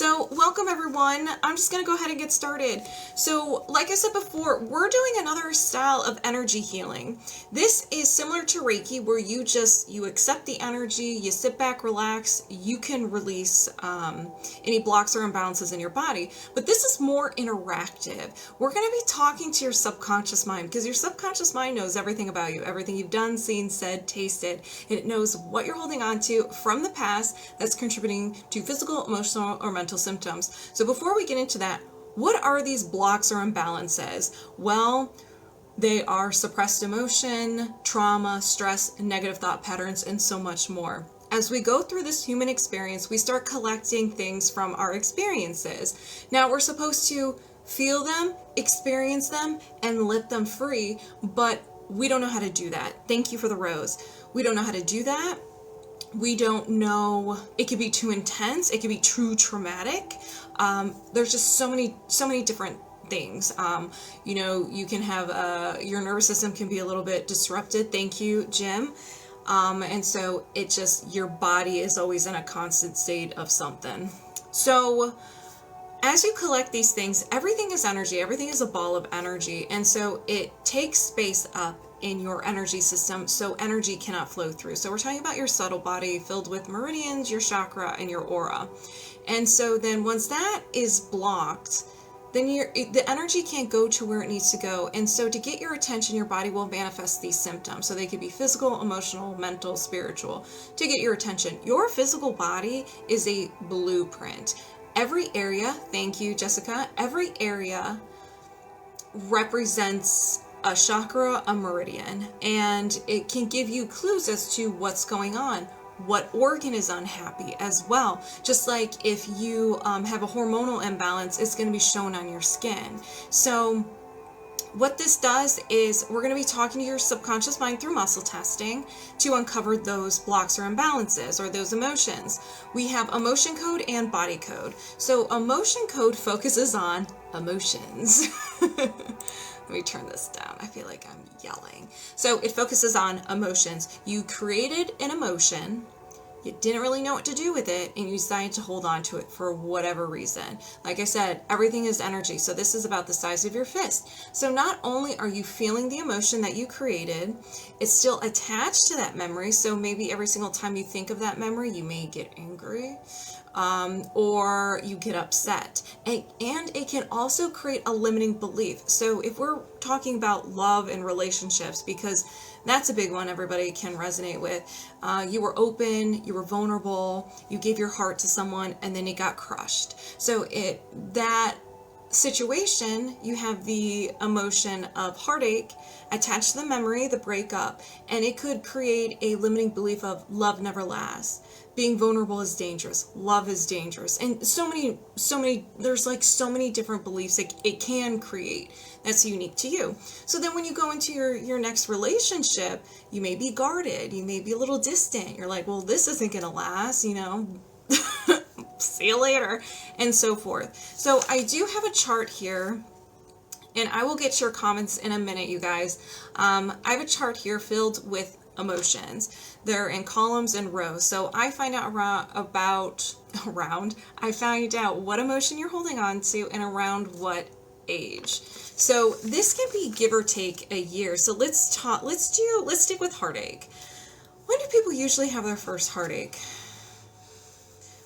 So welcome everyone. I'm just going to go ahead and get started. So like I said before, we're doing another style of energy healing. This is similar to Reiki, where you accept the energy, you sit back, relax, you can release any blocks or imbalances in your body. But this is more interactive. We're going to be talking to your subconscious mind, because your subconscious mind knows everything about you, everything you've done, seen, said, tasted, and it knows what you're holding on to from the past that's contributing to physical, emotional, or mental symptoms. So before we get into that, what are these blocks or imbalances? Well, they are suppressed emotion, trauma, stress, negative thought patterns, and so much more. As we go through this human experience, we start collecting things from our experiences. Now, we're supposed to feel them, experience them, and let them free, but we don't know how to do that. Thank you for the rose. We don't know how to do that. We don't know, it could be too intense, it could be too traumatic. There's just so many different things. You know, you can have, your nervous system can be a little bit disrupted. Thank you, Jim. And so it just, your body is always in a constant state of something. So as you collect these things, everything is energy, everything is a ball of energy. And so it takes space up in your energy system, so energy cannot flow through. So we're talking about your subtle body filled with meridians, your chakra, and your aura. And so then once that is blocked, then the energy can't go to where it needs to go. And so to get your attention, your body will manifest these symptoms. So they could be physical, emotional, mental, spiritual, to get your attention. Your physical body is a blueprint. Every area, thank you, Jessica, every area represents a chakra, a meridian, and it can give you clues as to what's going on, what organ is unhappy as well. Just like if you have a hormonal imbalance, it's going to be shown on your skin. So what this does is we're going to be talking to your subconscious mind through muscle testing to uncover those blocks or imbalances or those emotions. We have emotion code and body code. So emotion code focuses on emotions. Let me turn this down. I feel like I'm yelling. So it focuses on emotions. You created an emotion, you didn't really know what to do with it, and you decided to hold on to it for whatever reason. Like I said, everything is energy. So this is about the size of your fist. So not only are you feeling the emotion that you created, it's still attached to that memory. So maybe every single time you think of that memory, you may get angry. Or you get upset, and it can also create a limiting belief. So if we're talking about love and relationships, because that's a big one everybody can resonate with, you were open, you were vulnerable, you gave your heart to someone, and then it got crushed. So that situation, you have the emotion of heartache attached to the memory, the breakup, and it could create a limiting belief of love never lasts. Being vulnerable is dangerous. Love is dangerous. And so many, there's like so many different beliefs it can create that's unique to you. So then when you go into your next relationship, you may be guarded. You may be a little distant. You're like, well, this isn't going to last, you know, see you later, and so forth. So I do have a chart here, and I will get your comments in a minute, you guys. I have a chart here filled with emotions. They're in columns and rows. So I find out I find out what emotion you're holding on to and around what age. So this can be give or take a year. So let's stick with heartache. When do people usually have their first heartache?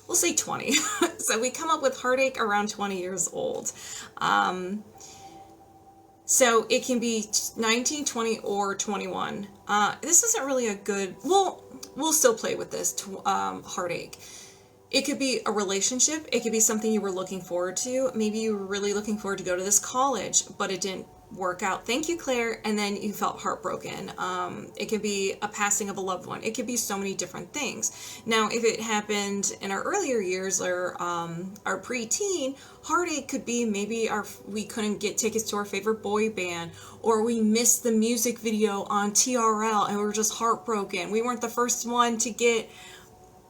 We'll say 20. So we come up with heartache around 20 years old. So it can be 19, 20, or 21. This isn't really a good, we'll still play with this heartache. It could be a relationship. It could be something you were looking forward to. Maybe you were really looking forward to go to this college, but it didn't work out. Thank you, Claire. And then you felt heartbroken. It could be a passing of a loved one. It could be so many different things. Now, if it happened in our earlier years or our preteen, heartache could be maybe we couldn't get tickets to our favorite boy band, or we missed the music video on TRL and we were just heartbroken. We weren't the first one to get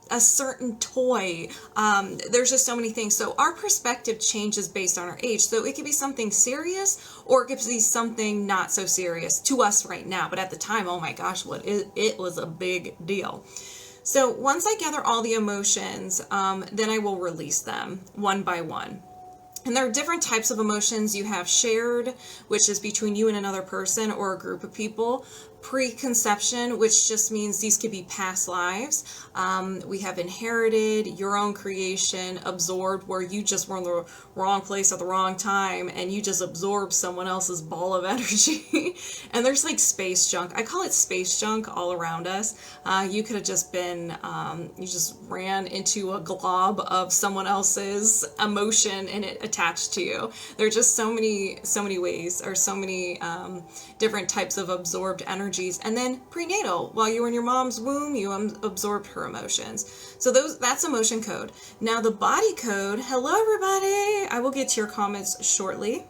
a certain toy. There's just so many things. So our perspective changes based on our age. So it could be something serious, or it could be something not so serious to us right now. But at the time, oh my gosh, it was a big deal. So once I gather all the emotions, then I will release them one by one. And there are different types of emotions. You have shared, which is between you and another person or a group of people. Preconception, which just means these could be past lives. We have inherited, your own creation. Absorbed, where you just were in the wrong place at the wrong time and you just absorbed someone else's ball of energy. And there's like space junk. I call it space junk all around us. You could have just been, you just ran into a glob of someone else's emotion and it attached to you. There are just so many ways, or so many different types of absorbed energies. And then prenatal, while you were in your mom's womb, you absorbed her emotions. So that's emotion code. Now the body code, hello everybody. I will get to your comments shortly.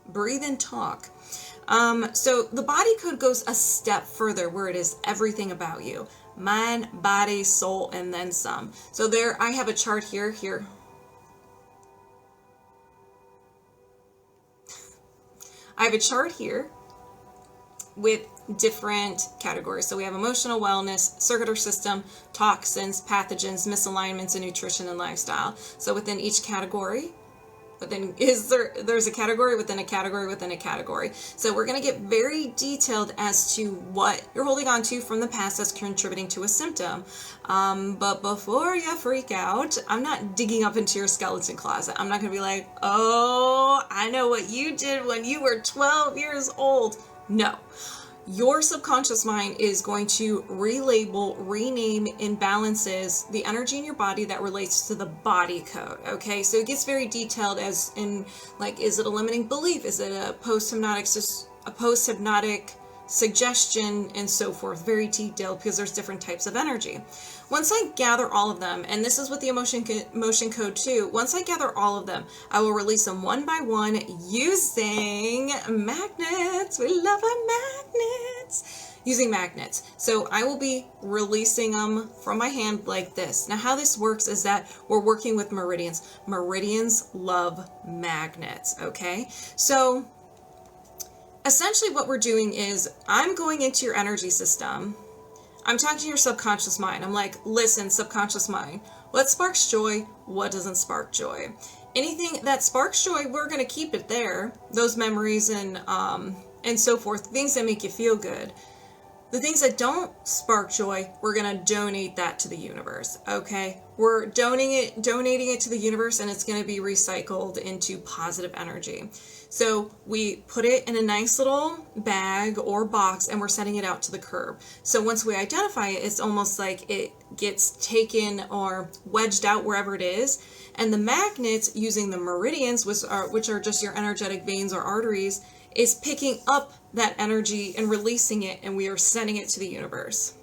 Breathe and talk. So the body code goes a step further, where it is everything about you. Mind, body, soul, and then some. So there, I have a chart here. I have a chart here with different categories. So we have emotional wellness, circular system, toxins, pathogens, misalignments, and nutrition and lifestyle. So within each category, there's a category within a category within a category. So we're going to get very detailed as to what you're holding on to from the past that's contributing to a symptom. But before you freak out, I'm not digging up into your skeleton closet. I'm not going to be like, oh, I know what you did when you were 12 years old. No. Your subconscious mind is going to relabel, rename imbalances, the energy in your body that relates to the body code. Okay, so it gets very detailed, as in, like, is it a limiting belief? Is it a post-hypnotic suggestion, and so forth? Very detailed, because there's different types of energy. Once I gather all of them, and this is with the emotion code too, once I gather all of them, I will release them one by one using magnets. We love our magnets. Using magnets. So I will be releasing them from my hand like this. Now how this works is that we're working with meridians. Meridians love magnets, okay? So essentially what we're doing is I'm going into your energy system. I'm talking to your subconscious mind. I'm like, listen, subconscious mind, what sparks joy? What doesn't spark joy? Anything that sparks joy, we're going to keep it there. Those memories and so forth, things that make you feel good. The things that don't spark joy, we're going to donate that to the universe, okay? We're donating it to the universe, and it's going to be recycled into positive energy. So we put it in a nice little bag or box, and we're sending it out to the curb. So once we identify it, it's almost like it gets taken or wedged out wherever it is. And the magnets, using the meridians, which are just your energetic veins or arteries, is picking up that energy and releasing it, and we are sending it to the universe.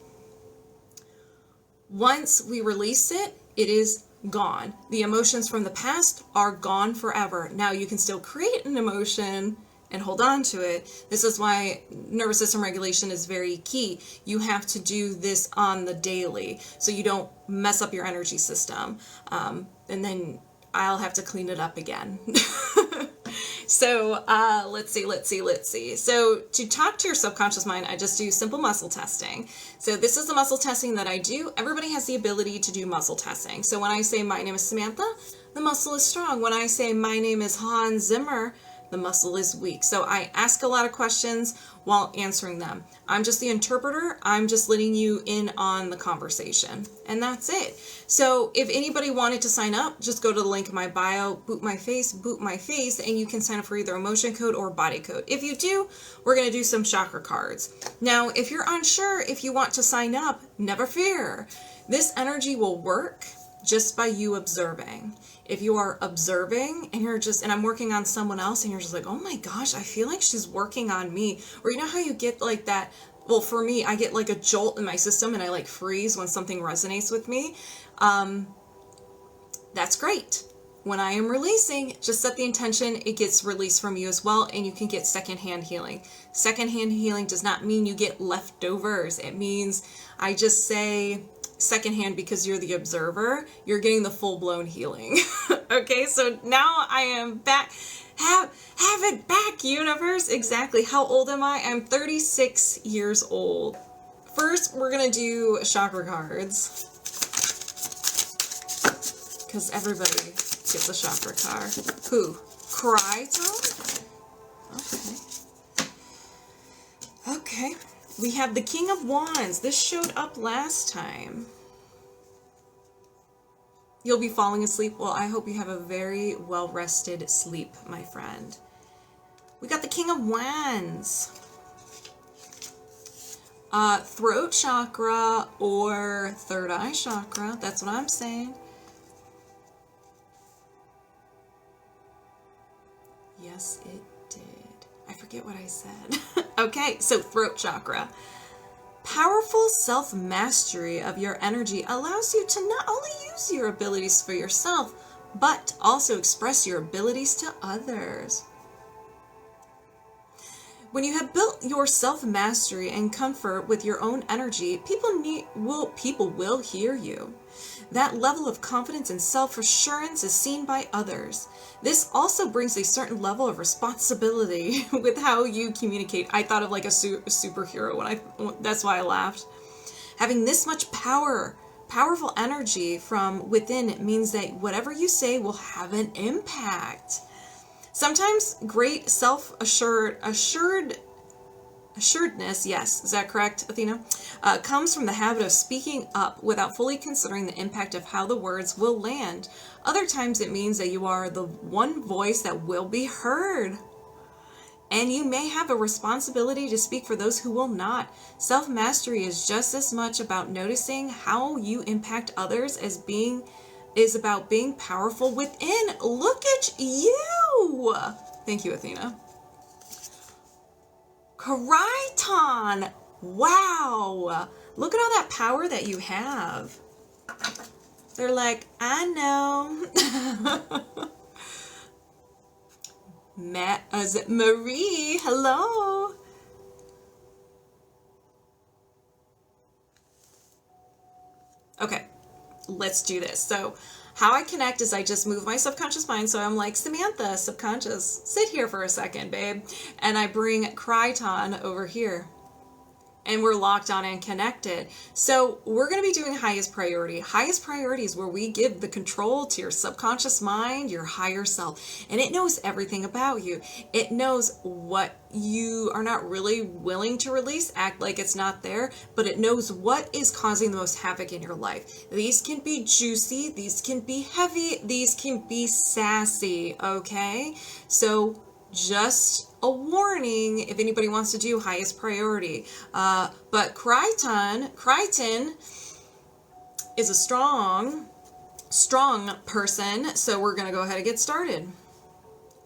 Once we release it, it is gone. The emotions from the past are gone forever. Now you can still create an emotion and hold on to it. This is why nervous system regulation is very key. You have to do this on the daily so you don't mess up your energy system. And then I'll have to clean it up again. So let's see. So to talk to your subconscious mind, I just do simple muscle testing. So this is the muscle testing that I do. Everybody has the ability to do muscle testing. So when I say my name is Samantha, the muscle is strong. When I say my name is Hans Zimmer, the muscle is weak. So I ask a lot of questions while answering them. I'm just the interpreter. I'm just letting you in on the conversation. And that's it. So if anybody wanted to sign up, just go to the link in my bio, boot my face, and you can sign up for either emotion code or body code. If you do, we're going to do some chakra cards. Now, if you're unsure if you want to sign up, never fear. This energy will work just by you observing. If you are observing and and I'm working on someone else and you're just like, oh my gosh, I feel like she's working on me. Or you know how you get like that, well, for me, I get like a jolt in my system and I like freeze when something resonates with me. That's great. When I am releasing, just set the intention, it gets released from you as well, and you can get secondhand healing. Secondhand healing does not mean you get leftovers. It means I just say secondhand because you're the observer, you're getting the full-blown healing. Okay, so now I am back. Have it back, universe. Exactly. How old am I? I'm 36 years old. first we're going to do chakra cards. Because everybody gets a chakra card. Who? Kryton? Okay. Okay. We have the King of Wands. This showed up last time. You'll be falling asleep. Well, I hope you have a very well-rested sleep, my friend. We got the King of Wands. Throat chakra or third eye chakra. That's what I'm saying. Yes, it did. I forget what I said. Okay, so throat chakra. Powerful self-mastery of your energy allows you to not only use your abilities for yourself, but also express your abilities to others. When you have built your self-mastery and comfort with your own energy, people will hear you. That level of confidence and self-assurance is seen by others. This also brings a certain level of responsibility with how you communicate. I thought of like a superhero that's why I laughed. Having this much powerful energy from within means that whatever you say will have an impact. Sometimes great assuredness, yes, is that correct, Athena? Comes from the habit of speaking up without fully considering the impact of how the words will land. Other times it means that you are the one voice that will be heard. And you may have a responsibility to speak for those who will not. Self-mastery is just as much about noticing how you impact others as about being powerful within. Look at you! Thank you, Athena. Kryton! Wow! Look at all that power that you have. They're like, I know. Marie, hello. Okay, let's do this. So how I connect is I just move my subconscious mind. So I'm like, Samantha, subconscious, sit here for a second, babe. And I bring Kryton over here. And we're locked on and connected. So we're going to be doing highest priority. Highest priority is where we give the control to your subconscious mind, your higher self. And it knows everything about you. It knows what you are not really willing to release, act like it's not there, but it knows what is causing the most havoc in your life. These can be juicy, these can be heavy, these can be sassy, okay? So just a warning if anybody wants to do highest priority. But Kryton is a strong person, so we're going to go ahead and get started.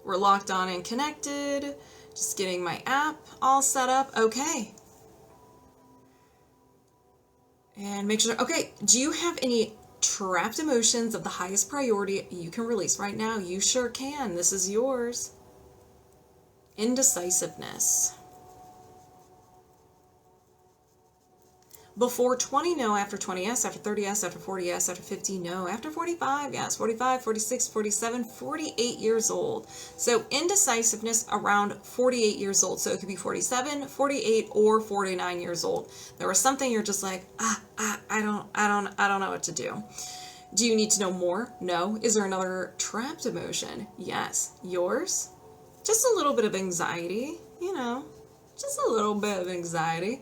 We're locked on and connected. Just getting my app all set up. Okay. And make sure, okay, do you have any trapped emotions of the highest priority you can release right now? You sure can. This is yours. Indecisiveness. Before 20, no. After 20, yes. After 30, yes. After 40, yes. After 50, no. After 45, yes. 45, 46, 47, 48 years old. So indecisiveness around 48 years old. So it could be 47, 48, or 49 years old. There was something you're just like, I don't know what to do. Do you need to know more? No. Is there another trapped emotion? Yes. Yours? Just a little bit of anxiety, you know, just a little bit of anxiety.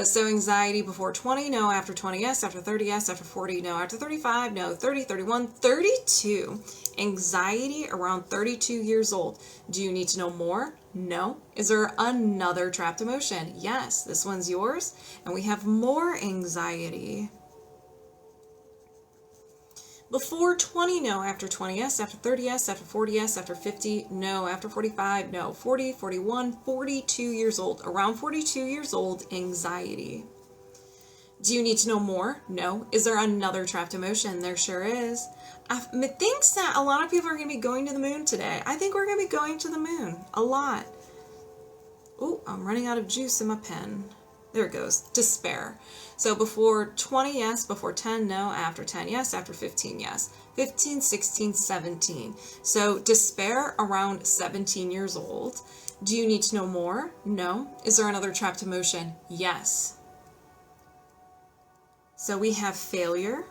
So anxiety before 20, no. After 20, yes. After 30, yes. After 40, no. After 35, no. 30, 31, 32. Anxiety around 32 years old. Do you need to know more? No. Is there another trapped emotion? Yes. This one's yours. And we have more anxiety. Before 20, no. After 20, yes. After 30, yes. After 40, yes. After 50, no. After 45, no. 40, 41, 42 years old. Around 42 years old, anxiety. Do you need to know more? No. Is there another trapped emotion? There sure is. I think that a lot of people are going to be going to the moon today. I think we're going to be going to the moon. A lot. Oh, I'm running out of juice in my pen. There it goes. Despair. So before 20, yes. Before 10, no. After 10, yes. After 15, yes. 15, 16, 17. So despair around 17 years old. Do you need to know more? No. Is there another trapped emotion? Yes. So we have failure.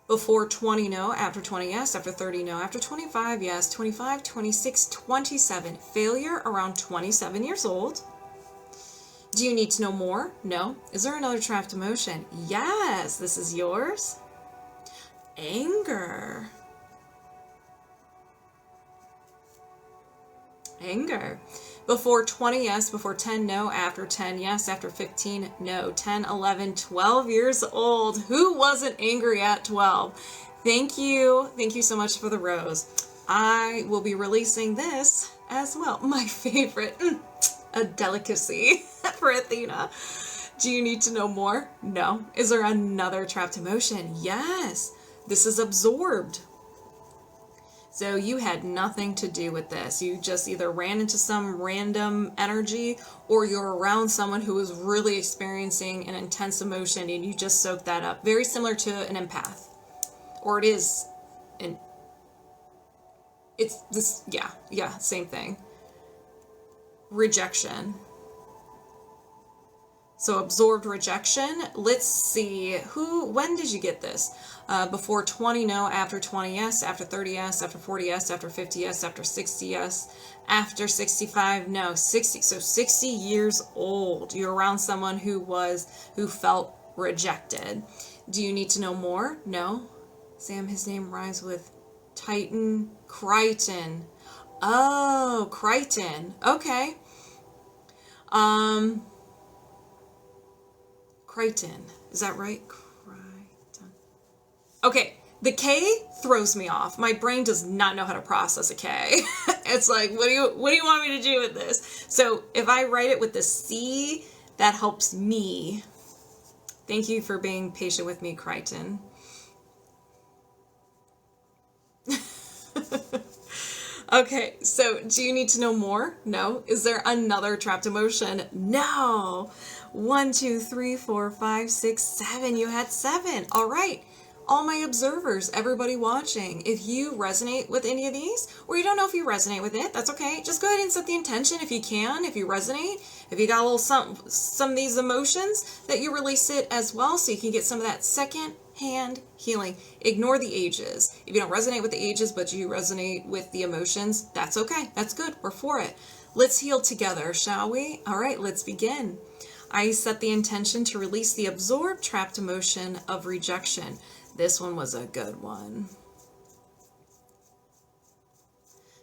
Before 20, no. After 20, yes. After 30, no. After 25, yes. 25, 26, 27. Failure around 27 years old. Do you need to know more? No. Is there another trapped emotion? Yes. This is yours. Anger. Anger. Before 20, yes. Before 10, no. After 10, yes. After 15, no. 10, 11, 12 years old. Who wasn't angry at 12? Thank you. Thank you so much for the rose. I will be releasing this as well. My favorite. A delicacy for Athena. Do you need to know more? No. Is there another trapped emotion? Yes. This is absorbed. So you had nothing to do with this. You just either ran into some random energy or you're around someone who was really experiencing an intense emotion and you just soaked that up. Very similar to an empath. Or it is it's this, yeah, same thing. Rejection. So absorbed rejection. Let's see, when did you get this? Before 20, no. After 20, yes. After 30, yes. After 40, yes. After 50, yes. After 60, yes. After 65, no. 60. So 60 years old. You're around someone who felt rejected. Do you need to know more? No. Sam, his name rhymes with Titan. Crichton. Oh, Crichton. Okay. Crichton. Is that right? Crichton. Okay. The K throws me off. My brain does not know how to process a K. It's like, what do you want me to do with this? So if I write it with the C, that helps me. Thank you for being patient with me, Crichton. Okay, so do you need to know more? No. Is there another trapped emotion? No. 1, 2, 3, 4, 5, 6, 7. You had 7. All right. All my observers, everybody watching, if you resonate with any of these, or you don't know if you resonate with it, that's okay. Just go ahead and set the intention if you can, if you resonate. If you got a little some of these emotions, that you release it as well so you can get some of that second-hand healing. Ignore the ages. If you don't resonate with the ages, but you resonate with the emotions, that's okay. That's good. We're for it. Let's heal together, shall we? All right, let's begin. I set the intention to release the absorbed trapped emotion of rejection. This one was a good one.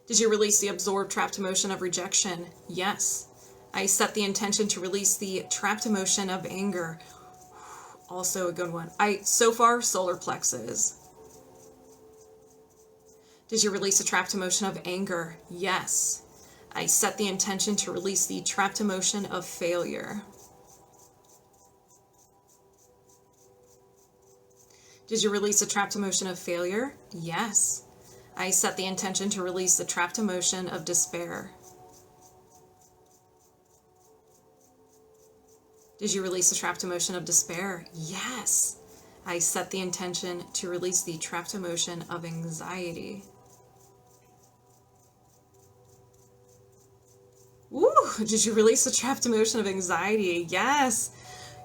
Did you release the absorbed trapped emotion of rejection? Yes. I set the intention to release the trapped emotion of anger. Also a good one. So far, solar plexus. Did you release the trapped emotion of anger? Yes. I set the intention to release the trapped emotion of failure. Did you release the trapped emotion of failure? Yes. I set the intention to release the trapped emotion of despair. Did you release the trapped emotion of despair? Yes. I set the intention to release the trapped emotion of anxiety. Woo! Did you release the trapped emotion of anxiety? Yes.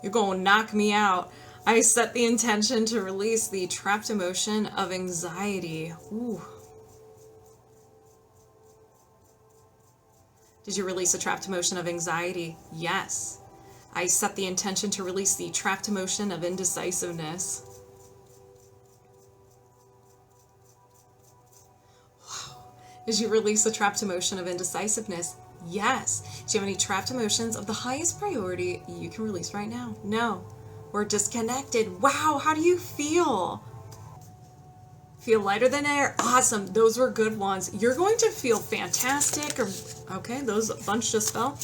You're going to knock me out. I set the intention to release the trapped emotion of anxiety. Ooh. Did you release the trapped emotion of anxiety? Yes. I set the intention to release the trapped emotion of indecisiveness. Wow. Did you release the trapped emotion of indecisiveness? Yes. Do you have any trapped emotions of the highest priority you can release right now? No. We're disconnected. Wow, how do you feel? Feel lighter than air? Awesome. Those were good ones. You're going to feel fantastic. Okay, those bunch just fell.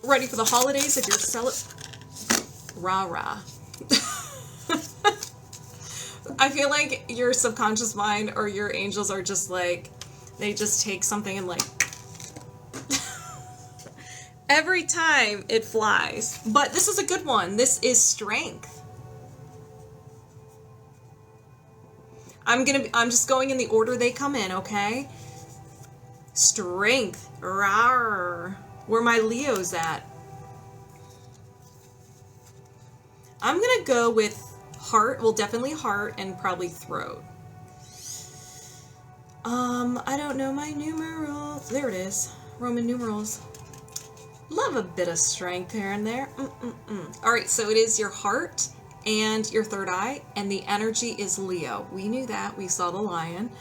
Ready for the holidays if you're RaRa. I feel like your subconscious mind or your angels are just like, they just take something and like, every time it flies. But this is a good one. This is strength. I'm just going in the order they come in, okay? Strength. Rawr. Where my Leo's at. I'm going to go with heart. Well, definitely heart and probably throat. I don't know my numerals. There it is. Roman numerals. Love a bit of strength here and there. All right, so it is your heart and your third eye, and the energy is Leo. We knew that. We saw the lion.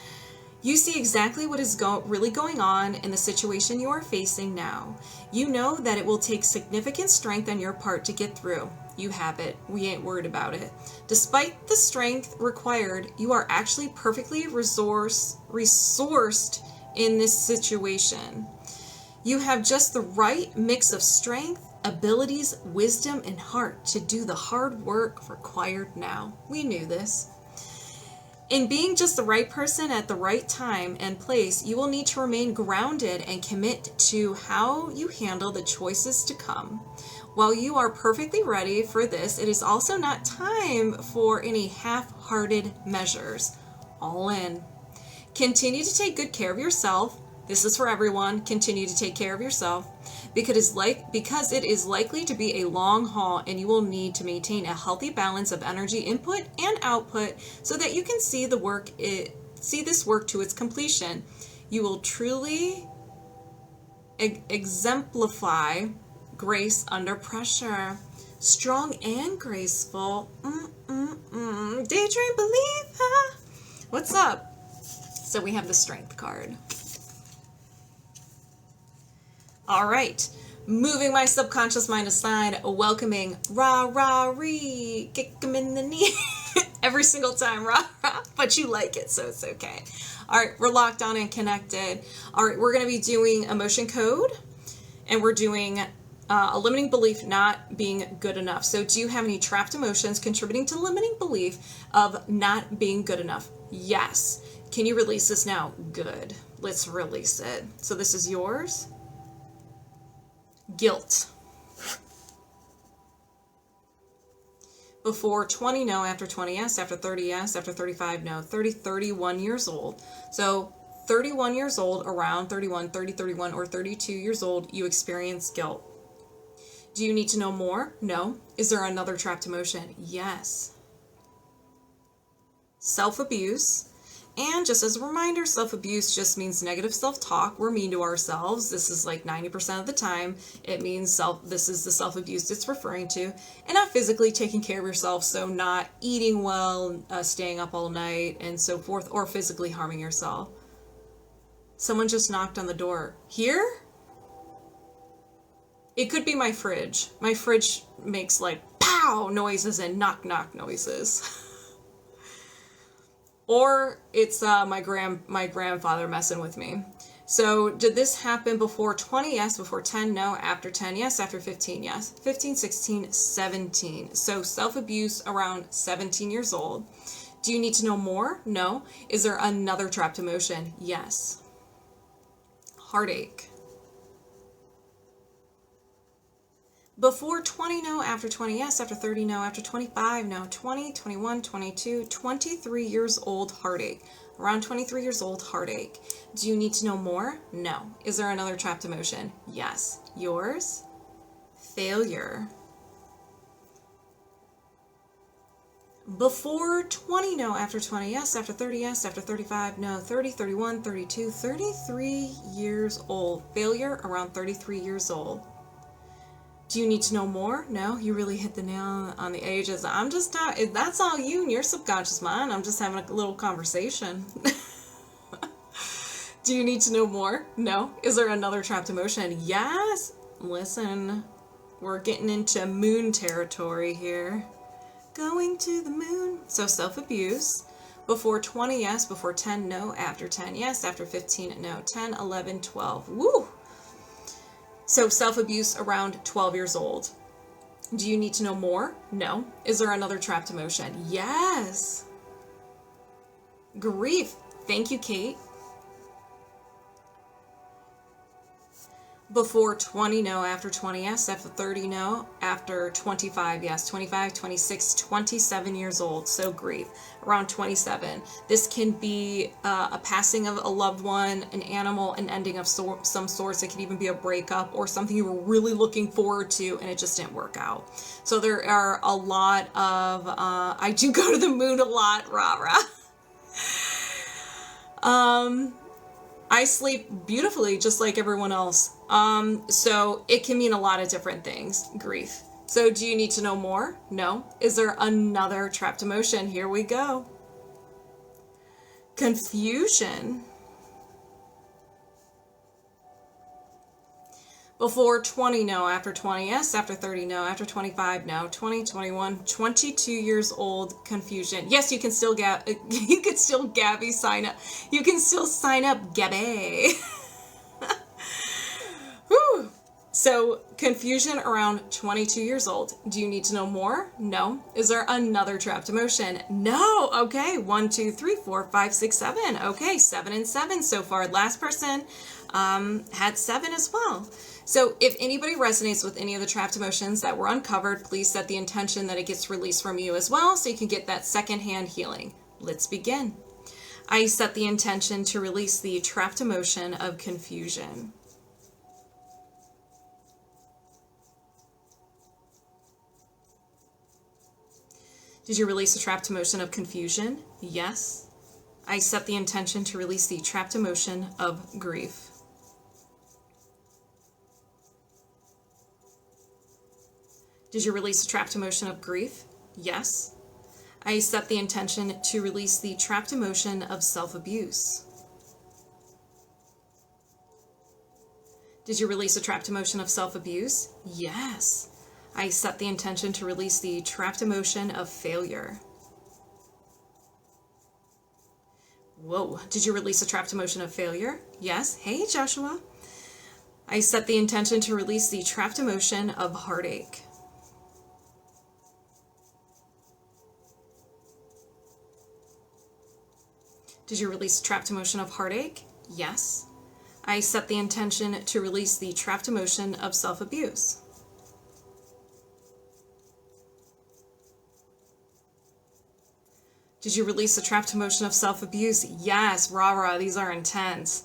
You see exactly what is really going on in the situation you are facing now. You know that it will take significant strength on your part to get through. You have it. We ain't worried about it. Despite the strength required, you are actually perfectly resourced in this situation. You have just the right mix of strength, abilities, wisdom, and heart to do the hard work required now. We knew this. In being just the right person at the right time and place, you will need to remain grounded and commit to how you handle the choices to come. While you are perfectly ready for this, it is also not time for any half-hearted measures. All in. Continue to take good care of yourself. This is for everyone. Continue to take care of yourself because it is likely to be a long haul, and you will need to maintain a healthy balance of energy input and output so that you can see this work to its completion. You will truly exemplify grace under pressure. Strong and graceful. Daydream believer. What's up? So we have the strength card. All right, moving my subconscious mind aside, welcoming RaRa, kick him in the knee every single time, RaRa, but you like it, so it's okay. All right, we're locked on and connected. All right, we're going to be doing emotion code, and we're doing a limiting belief not being good enough. So do you have any trapped emotions contributing to limiting belief of not being good enough? Yes. Can you release this now? Good. Let's release it. So this is yours. Guilt. Before 20, no. After 20, yes. After 30, yes. After 35, no. 31 years old. So 31 years old, around 31, 30, 31, or 32 years old, you experience guilt. Do you need to know more? No. Is there another trapped emotion? Yes. Self-abuse. And just as a reminder, self-abuse just means negative self-talk. We're mean to ourselves. This is like 90% of the time. It means this is the self-abuse it's referring to. And not physically taking care of yourself, so not eating well, staying up all night, and so forth, or physically harming yourself. Someone just knocked on the door. Here? It could be my fridge. My fridge makes like pow noises and knock knock noises. Or it's my grandfather messing with me. So did this happen before 20? Yes. Before 10? No. After 10? Yes. After 15? Yes. 15, 16, 17. So self-abuse around 17 years old. Do you need to know more? No. Is there another trapped emotion? Yes. Heartache. Before 20, no. After 20, yes. After 30, no. After 25, no. 20, 21, 22, 23 years old, heartache. Around 23 years old, heartache. Do you need to know more? No. Is there another trapped emotion? Yes. Yours? Failure. Before 20, no. After 20, yes. After 30, yes. After 35, no. 30, 31, 32, 33 years old. Failure around 33 years old. Do you need to know more? No, you really hit the nail on the ages. I'm just not, that's all you and your subconscious mind. I'm just having a little conversation. Do you need to know more? No. Is there another trapped emotion? Yes. Listen, we're getting into moon territory here. Going to the moon. So self-abuse. Before 20, yes. Before 10, no. After 10, yes. After 15, no. 10, 11, 12. Woo! So self-abuse around 12 years old. Do you need to know more? No. Is there another trapped emotion? Yes. Grief. Thank you, Kate. Before 20, no. After 20, yes. After 30, no. After 25, yes. 25, 26, 27 years old. So grief. Around 27. This can be a passing of a loved one, an animal, an ending of some sorts. It could even be a breakup or something you were really looking forward to and it just didn't work out. So there are a lot of, I do go to the moon a lot, RaRa. I sleep beautifully, just like everyone else. So it can mean a lot of different things, grief. So do you need to know more? No. Is there another trapped emotion? Here we go. Confusion. Before 20, no. After 20, yes. After 30, no. After 25, no. 20, 21, 22 years old, confusion. Yes, you can still you can still Gabby sign up. You can still sign up, Gabby. Whew. So, confusion around 22 years old. Do you need to know more? No. Is there another trapped emotion? No. Okay. 1, 2, 3, 4, 5, 6, 7. Okay. 7 and 7 so far. Last person had 7 as well. So if anybody resonates with any of the trapped emotions that were uncovered, please set the intention that it gets released from you as well so you can get that secondhand healing. Let's begin. I set the intention to release the trapped emotion of confusion. Did you release the trapped emotion of confusion? Yes. I set the intention to release the trapped emotion of grief. Did you release the trapped emotion of grief? Yes. I set the intention to release the trapped emotion of self-abuse. Did you release the trapped emotion of self-abuse? Yes. I set the intention to release the trapped emotion of failure. Whoa. Did you release the trapped emotion of failure? Yes. Hey, Joshua. I set the intention to release the trapped emotion of heartache. Did you release the trapped emotion of heartache? Yes. I set the intention to release the trapped emotion of self-abuse. Did you release the trapped emotion of self-abuse? Yes, RaRa, these are intense.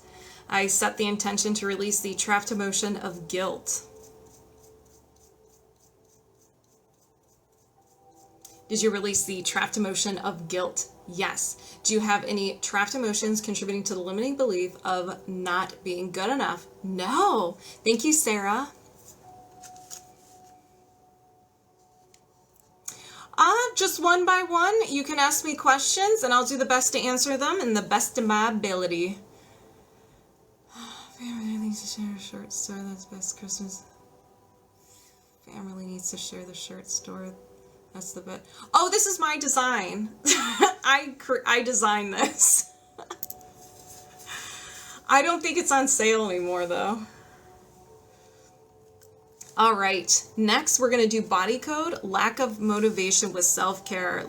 I set the intention to release the trapped emotion of guilt. Did you release the trapped emotion of guilt? Yes. Do you have any trapped emotions contributing to the limiting belief of not being good enough? No. Thank you, Sarah. Just one by one. You can ask me questions and I'll do the best to answer them in the best of my ability. Family needs to share a short story that's best Christmas. Family needs to share the short story. That's the bit. Oh, this is my design. I designed this. I don't think it's on sale anymore though. All right, next we're gonna do body code, lack of motivation with self-care.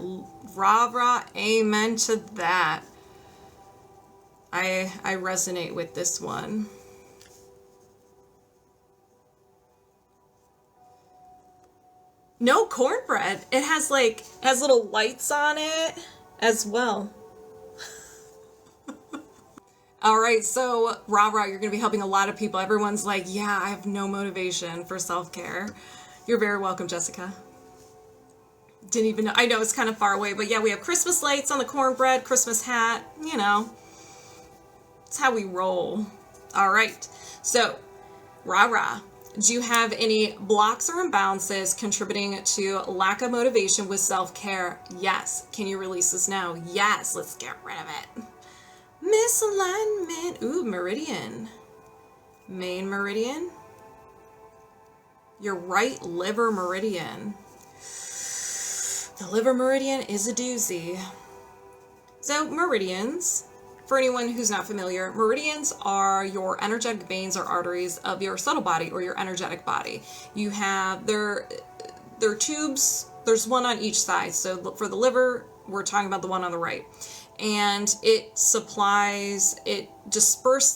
RaRa, amen to that. I resonate with this one. No cornbread. It has little lights on it as well. All right, so RaRa, you're going to be helping a lot of people. Everyone's like, yeah, I have no motivation for self-care. You're very welcome, Jessica. Didn't even know. I know it's kind of far away, but yeah, we have Christmas lights on the cornbread, Christmas hat, you know. It's how we roll. All right, so RaRa. Do you have any blocks or imbalances contributing to lack of motivation with self-care? Yes. Can you release this now? Yes. Let's get rid of it. Misalignment. Ooh, meridian. Main meridian. Your right liver meridian. The liver meridian is a doozy. So meridians, for anyone who's not familiar, meridians are your energetic veins or arteries of your subtle body or your energetic body. You have their tubes, there's one on each side. So for the liver we're talking about the one on the right. And it disperses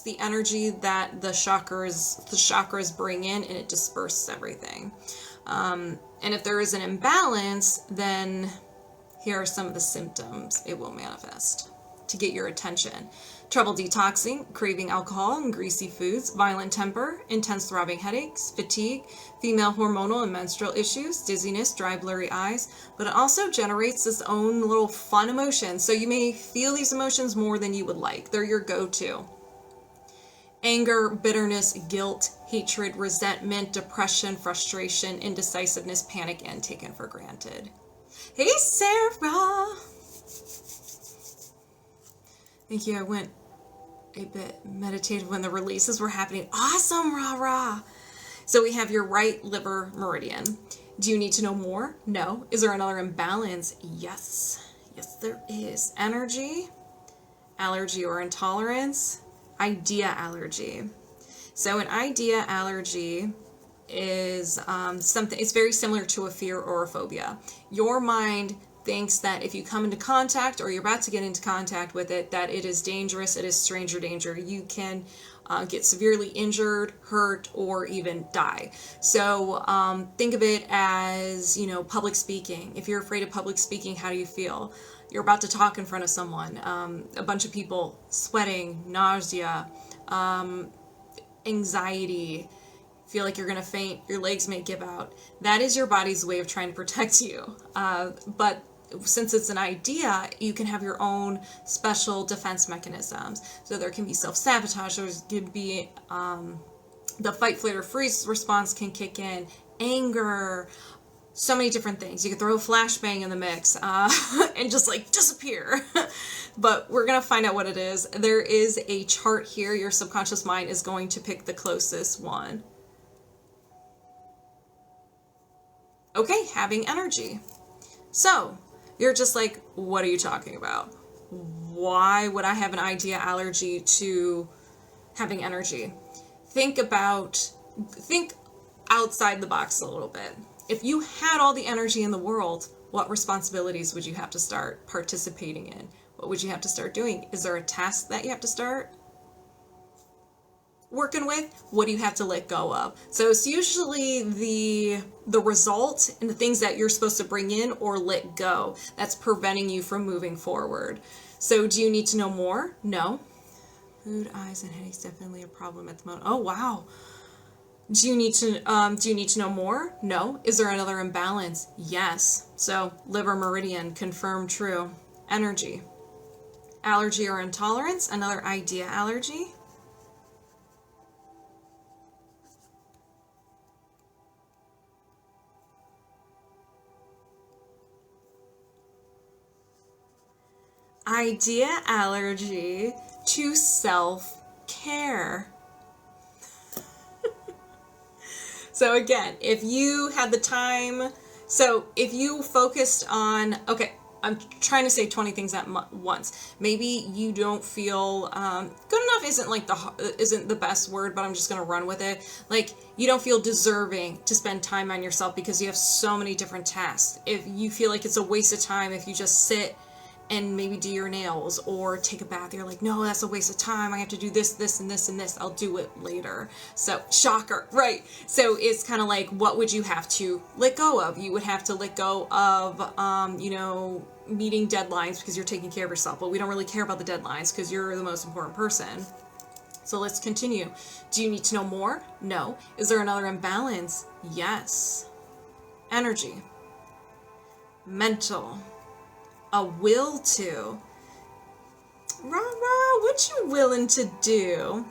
the energy that the chakras bring in, and it disperses everything. And if there is an imbalance, then here are some of the symptoms it will manifest to get your attention. Trouble detoxing, craving alcohol and greasy foods, violent temper, intense throbbing headaches, fatigue, female hormonal and menstrual issues, dizziness, dry, blurry eyes. But it also generates its own little fun emotions. So you may feel these emotions more than you would like. They're your go-to. Anger, bitterness, guilt, hatred, resentment, depression, frustration, indecisiveness, panic, and taken for granted. Hey, Sarah! Thank you. I went a bit meditative when the releases were happening. Awesome, RaRa! So we have your right liver meridian. Do you need to know more? No. Is there another imbalance? Yes. Yes, there is. Energy, allergy or intolerance, idea allergy. So an idea allergy is something, it's very similar to a fear or a phobia. Your mind thinks that if you come into contact or you're about to get into contact with it, that it is dangerous, it is stranger danger. You can get severely injured, hurt, or even die. So think of it as, public speaking. If you're afraid of public speaking, how do you feel? You're about to talk in front of someone, a bunch of people, sweating, nausea, anxiety, feel like you're going to faint, your legs may give out. That is your body's way of trying to protect you. But since it's an idea, you can have your own special defense mechanisms. So there can be self-sabotage, there can be the fight, flight, or freeze response can kick in, anger, so many different things. You could throw a flashbang in the mix and just like disappear. But we're going to find out what it is. There is a chart here. Your subconscious mind is going to pick the closest one. Okay, having energy. So you're just like, what are you talking about? Why would I have an idea allergy to having energy? Think outside the box a little bit. If you had all the energy in the world, what responsibilities would you have to start participating in? What would you have to start doing? Is there a task that you have to start working with? What do you have to let go of? So it's usually the result and the things that you're supposed to bring in or let go that's preventing you from moving forward. So do you need to know more? No. Food, eyes, and headaches definitely a problem at the moment. Oh wow. Do you need to know more? No. Is there another imbalance? Yes. So liver meridian, confirmed true. Energy. Allergy or intolerance, another idea allergy. Idea allergy to self-care. So again, if you had the time, so if you focused on, okay, I'm trying to say 20 things at once. Maybe you don't feel, good enough isn't the best word, but I'm just going to run with it. Like, you don't feel deserving to spend time on yourself because you have so many different tasks. If you feel like it's a waste of time if you just sit and maybe do your nails or take a bath, you're like, no, that's a waste of time. I have to do this, this, and this, and this. I'll do it later. So, shocker, right? So it's kind of like, what would you have to let go of? You would have to let go of, meeting deadlines because you're taking care of yourself. But we don't really care about the deadlines because you're the most important person. So let's continue. Do you need to know more? No. Is there another imbalance? Yes. Energy. Mental. A will to. RaRa, what you willing to do?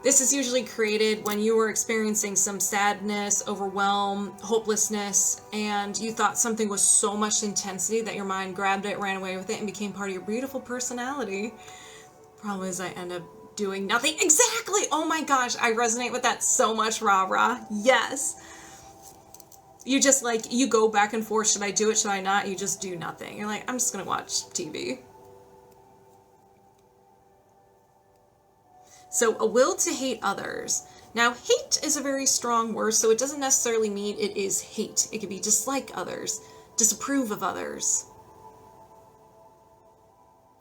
This is usually created when you were experiencing some sadness, overwhelm, hopelessness, and you thought something was so much intensity that your mind grabbed it, ran away with it, and became part of your beautiful personality. Problem is I end up doing nothing. Exactly! Oh my gosh, I resonate with that so much, RaRa. Yes. You just like, you go back and forth, should I do it, should I not? You just do nothing. You're like, I'm just gonna watch TV. So a will to hate others. Now, hate is a very strong word, so it doesn't necessarily mean it is hate. It could be dislike others, disapprove of others.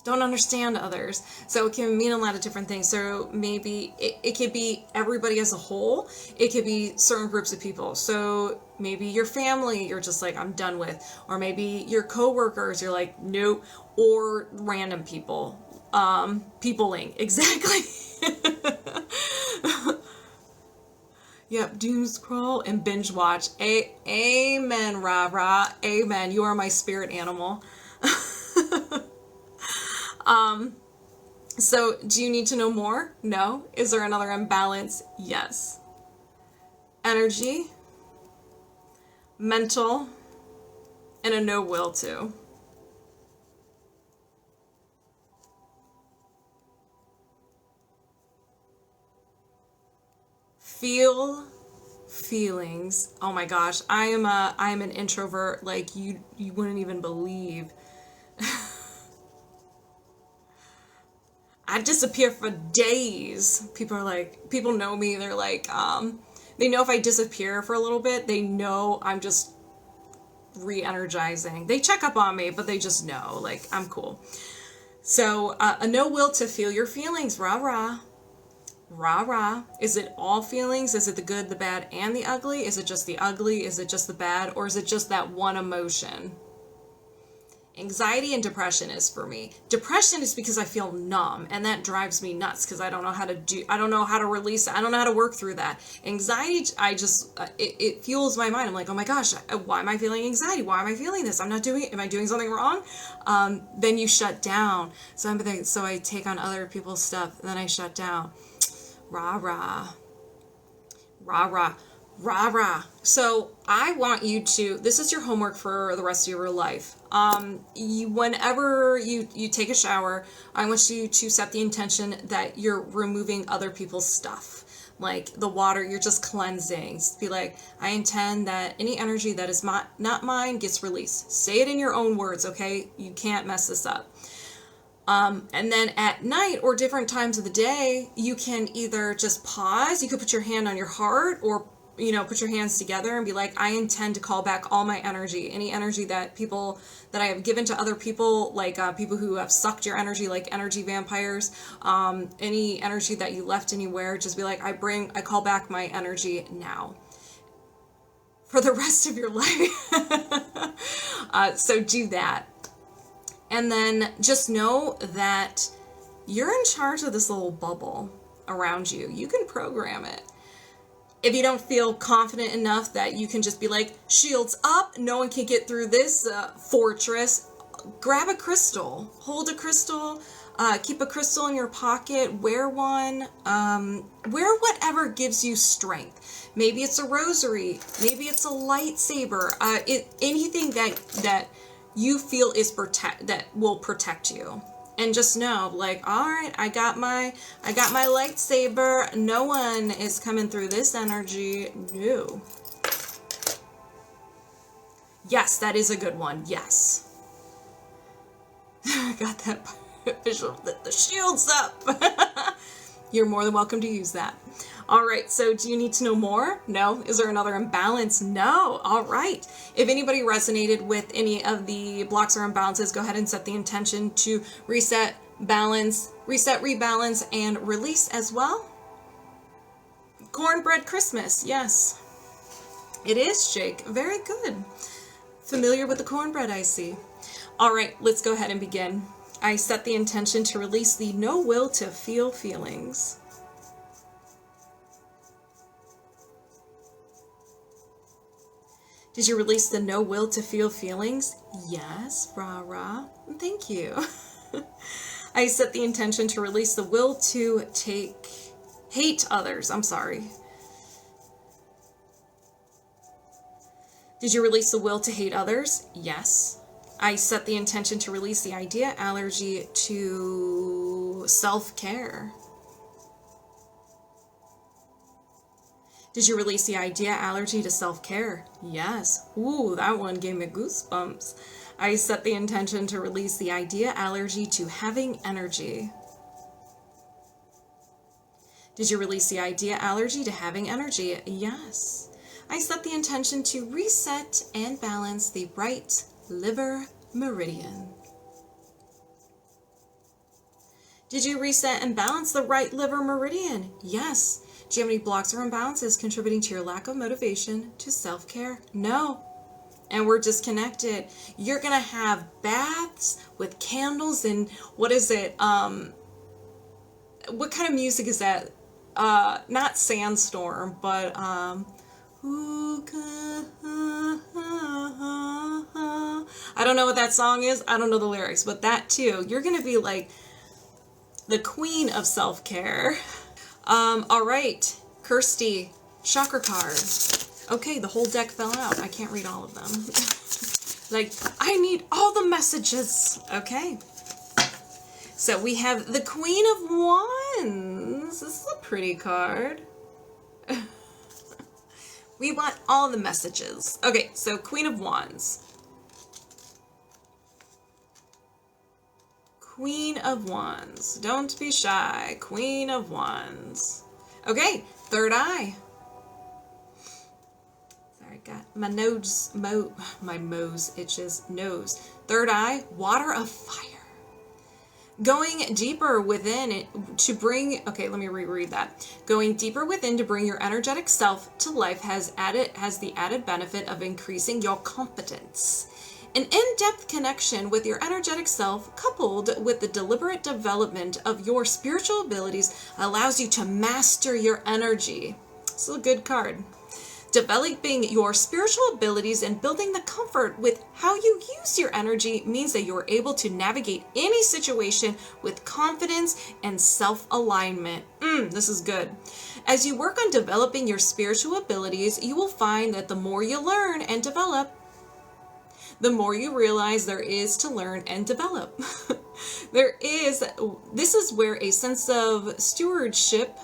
don't understand others. So it can mean a lot of different things. So maybe it could be everybody as a whole. It could be certain groups of people. So maybe your family, you're just like, I'm done with. Or maybe your coworkers, you're like, nope. Or random people. Peopling, exactly. Yep, doom scroll and binge watch. Amen, RaRa. Amen. You are my spirit animal. So do you need to know more? No. Is there another imbalance? Yes. Energy, mental, and a no will to. Feel feelings. Oh my gosh, I am an introvert like you wouldn't even believe. I disappear for days. People know me. They're like, they know if I disappear for a little bit, they know I'm just re-energizing. They check up on me, but they just know, like, I'm cool. So, a no will to feel your feelings. RaRa. RaRa. Is it all feelings? Is it the good, the bad, and the ugly? Is it just the ugly? Is it just the bad? Or is it just that one emotion? Anxiety and depression is for me. Depression is because I feel numb, and that drives me nuts because I don't know how to release it. I don't know how to work through that. Anxiety, it fuels my mind. I'm like, oh my gosh, why am I feeling anxiety? Why am I feeling this? Am I doing something wrong? Then you shut down. So I take on other people's stuff, and then I shut down. RaRa. RaRa. RaRa. So I want you to, this is your homework for the rest of your life. Whenever you take a shower, I want you to set the intention that you're removing other people's stuff. Like the water, you're just cleansing. Be like, I intend that any energy that is not mine gets released. Say it in your own words, okay? You can't mess this up. And then at night or different times of the day, you can either just pause. You could put your hand on your heart, or put your hands together and be like, I intend to call back all my energy, any energy that I have given to other people, like people who have sucked your energy, like energy vampires, any energy that you left anywhere, just be like, I call back my energy now for the rest of your life. So do that. And then just know that you're in charge of this little bubble around you. You can program it. If you don't feel confident enough that you can just be like, shields up, no one can get through this fortress, grab a crystal, hold a crystal, keep a crystal in your pocket, wear one, wear whatever gives you strength. Maybe it's a rosary, maybe it's a lightsaber, anything that you feel that will protect you. And just know, like, all right, I got my lightsaber. No one is coming through this energy. No. Yes, that is a good one. Yes. I got that visual. The shield's up. You're more than welcome to use that. All right, so do you need to know more? No. Is there another imbalance? No. All right. If anybody resonated with any of the blocks or imbalances, go ahead and set the intention to reset, balance, rebalance, and release as well. Cornbread Christmas. Yes. It is, Jake. Very good. Familiar with the cornbread, I see. All right, let's go ahead and begin. I set the intention to release the no will to feel feelings. Did you release the no will to feel feelings? Yes, RaRa. Thank you. I set the intention to release the will to hate others. I'm sorry. Did you release the will to hate others? Yes. I set the intention to release the idea allergy to self-care. Did you release the idea allergy to self-care? Yes. Ooh, that one gave me goosebumps. I set the intention to release the idea allergy to having energy. Did you release the idea allergy to having energy? Yes. I set the intention to reset and balance the right liver meridian. Did you reset and balance the right liver meridian? Yes. Do you have any blocks or imbalances contributing to your lack of motivation to self-care? No. And we're disconnected. You're going to have baths with candles and what is it? What kind of music is that? Not Sandstorm, but I don't know what that song is. I don't know the lyrics, but that too. You're going to be like the queen of self-care. All right, Kirsty, chakra card. Okay, the whole deck fell out. I can't read all of them. Like, I need all the messages. Okay. So we have the Queen of Wands. This is a pretty card. We want all the messages. Okay, so Queen of Wands. Queen of Wands. Don't be shy. Queen of Wands. Okay, third eye. Sorry, got my nose, my nose itches. Nose. Third eye, water of fire. Going deeper within to bring, okay, let me reread that. Going deeper within to bring your energetic self to life has the added benefit of increasing your competence. An in-depth connection with your energetic self, coupled with the deliberate development of your spiritual abilities, allows you to master your energy. This is a good card. Developing your spiritual abilities and building the comfort with how you use your energy means that you are able to navigate any situation with confidence and self-alignment. This is good. As you work on developing your spiritual abilities, you will find that the more you learn and develop, the more you realize there is to learn and develop. This is where a sense of stewardship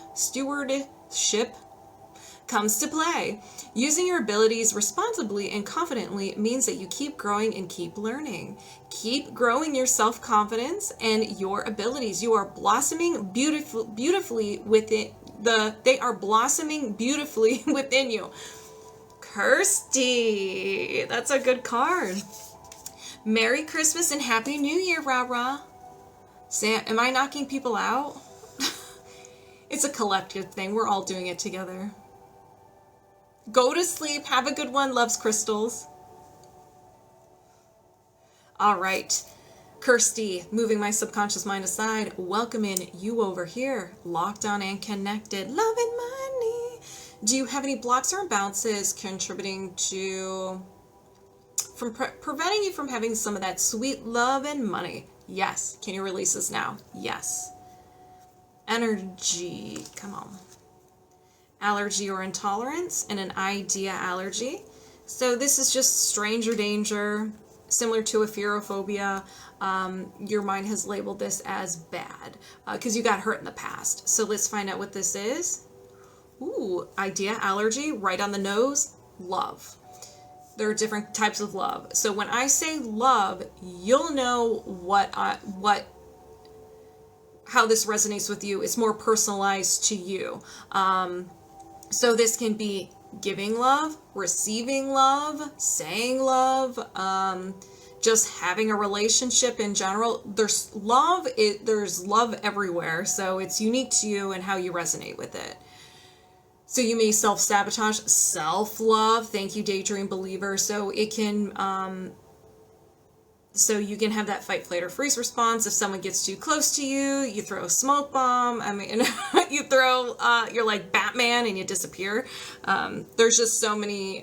comes to play. Using your abilities responsibly and confidently means that you keep growing and keep learning. Keep growing your self-confidence and your abilities. You are blossoming beautifully within they are blossoming beautifully within you. Kirsty, that's a good card. Merry Christmas and Happy New Year, RaRa. Sam, am I knocking people out? It's a collective thing. We're all doing it together. Go to sleep. Have a good one. Loves crystals. All right. Kirsty, moving my subconscious mind aside, welcoming you over here. Locked on and connected. Love and money. Do you have any blocks or imbalances contributing to preventing you from having some of that sweet love and money? Yes. Can you release this now? Yes. Energy. Come on. Allergy or intolerance and an idea allergy. So this is just stranger danger, similar to a fearophobia. Your mind has labeled this as bad because you got hurt in the past. So let's find out what this is. Ooh, idea allergy, right on the nose, love. There are different types of love. So when I say love, you'll know how this resonates with you. It's more personalized to you. So this can be giving love, receiving love, saying love, just having a relationship in general. There's love everywhere. So it's unique to you and how you resonate with it. So you may self-sabotage, self-love. Thank you, Daydream Believer. So it can, so you can have that fight, flight, or freeze response. If someone gets too close to you, you throw a smoke bomb. I mean, you throw, you're like Batman and you disappear. There's just so many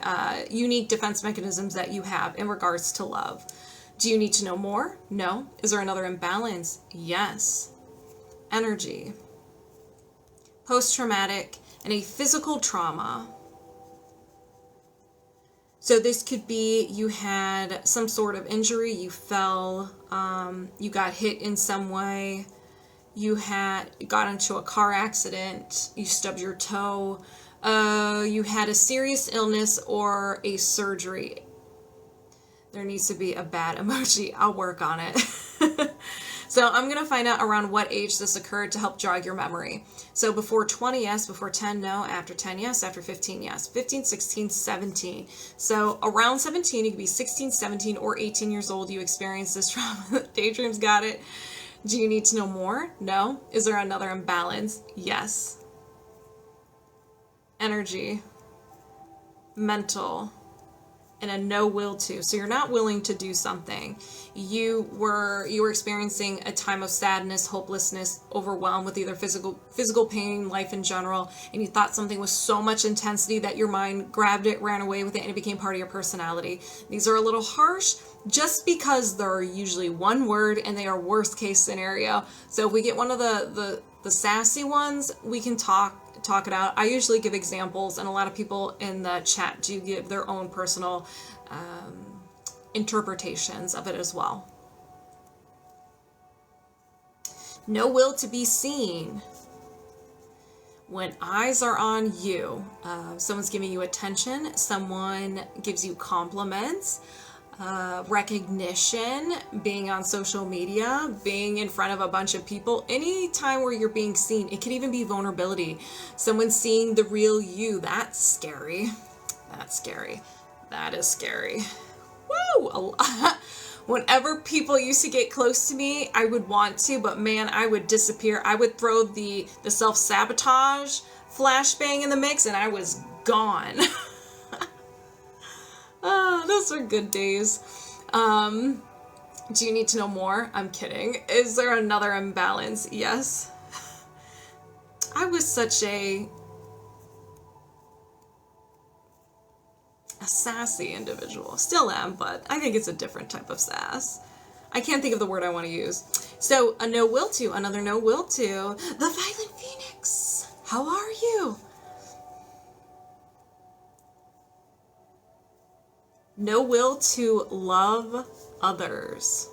unique defense mechanisms that you have in regards to love. Do you need to know more? No. Is there another imbalance? Yes. Energy. Post-traumatic and a physical trauma. So this could be you had some sort of injury, you fell, you got hit in some way, you got into a car accident, you stubbed your toe, you had a serious illness or a surgery. There needs to be a bad emoji. I'll work on it. So I'm going to find out around what age this occurred to help jog your memory. So before 20, yes. Before 10, no. After 10, yes. After 15, yes. 15, 16, 17. So around 17, you could be 16, 17, or 18 years old. You experienced this trauma. Daydream's got it. Do you need to know more? No. Is there another imbalance? Yes. Energy, mental, and a no will to. So you're not willing to do something. You were experiencing a time of sadness, hopelessness, overwhelmed with either physical pain, life in general, and you thought something was so much intensity that your mind grabbed it, ran away with it, and it became part of your personality. These are a little harsh just because they're usually one word and they are worst case scenario. So if we get one of the sassy ones, we can talk it out. I usually give examples, and a lot of people in the chat do give their own personal interpretations of it as well. No will to be seen. When eyes are on you, someone's giving you attention, someone gives you compliments, recognition, being on social media, being in front of a bunch of people, any time where you're being seen. It could even be vulnerability. Someone seeing the real you. That's scary. That's scary. That is scary. Woo! Whenever people used to get close to me, I would want to, but man, I would disappear. I would throw the self-sabotage flashbang in the mix and I was gone. Those are good days. Do you need to know more? I'm kidding. Is there another imbalance? Yes. I was such a sassy individual. Still am, but I think it's a different type of sass. I can't think of the word I want to use. So a no will to, another no will to. The Violent Phoenix. How are you? No will to love others.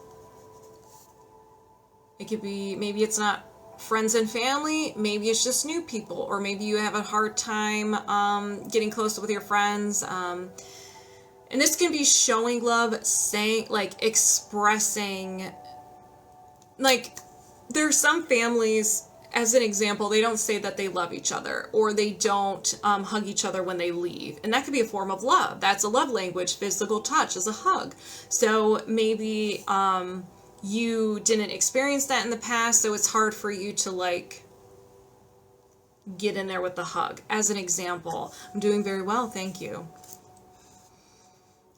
It could be, maybe it's not friends and family, maybe it's just new people, or maybe you have a hard time getting close with your friends. And this can be showing love, saying, like, expressing, like, there's some families, as an example, they don't say that they love each other, or they don't hug each other when they leave. And that could be a form of love. That's a love language. Physical touch is a hug. So maybe you didn't experience that in the past, so it's hard for you to, like, get in there with the hug. As an example, I'm doing very well, thank you.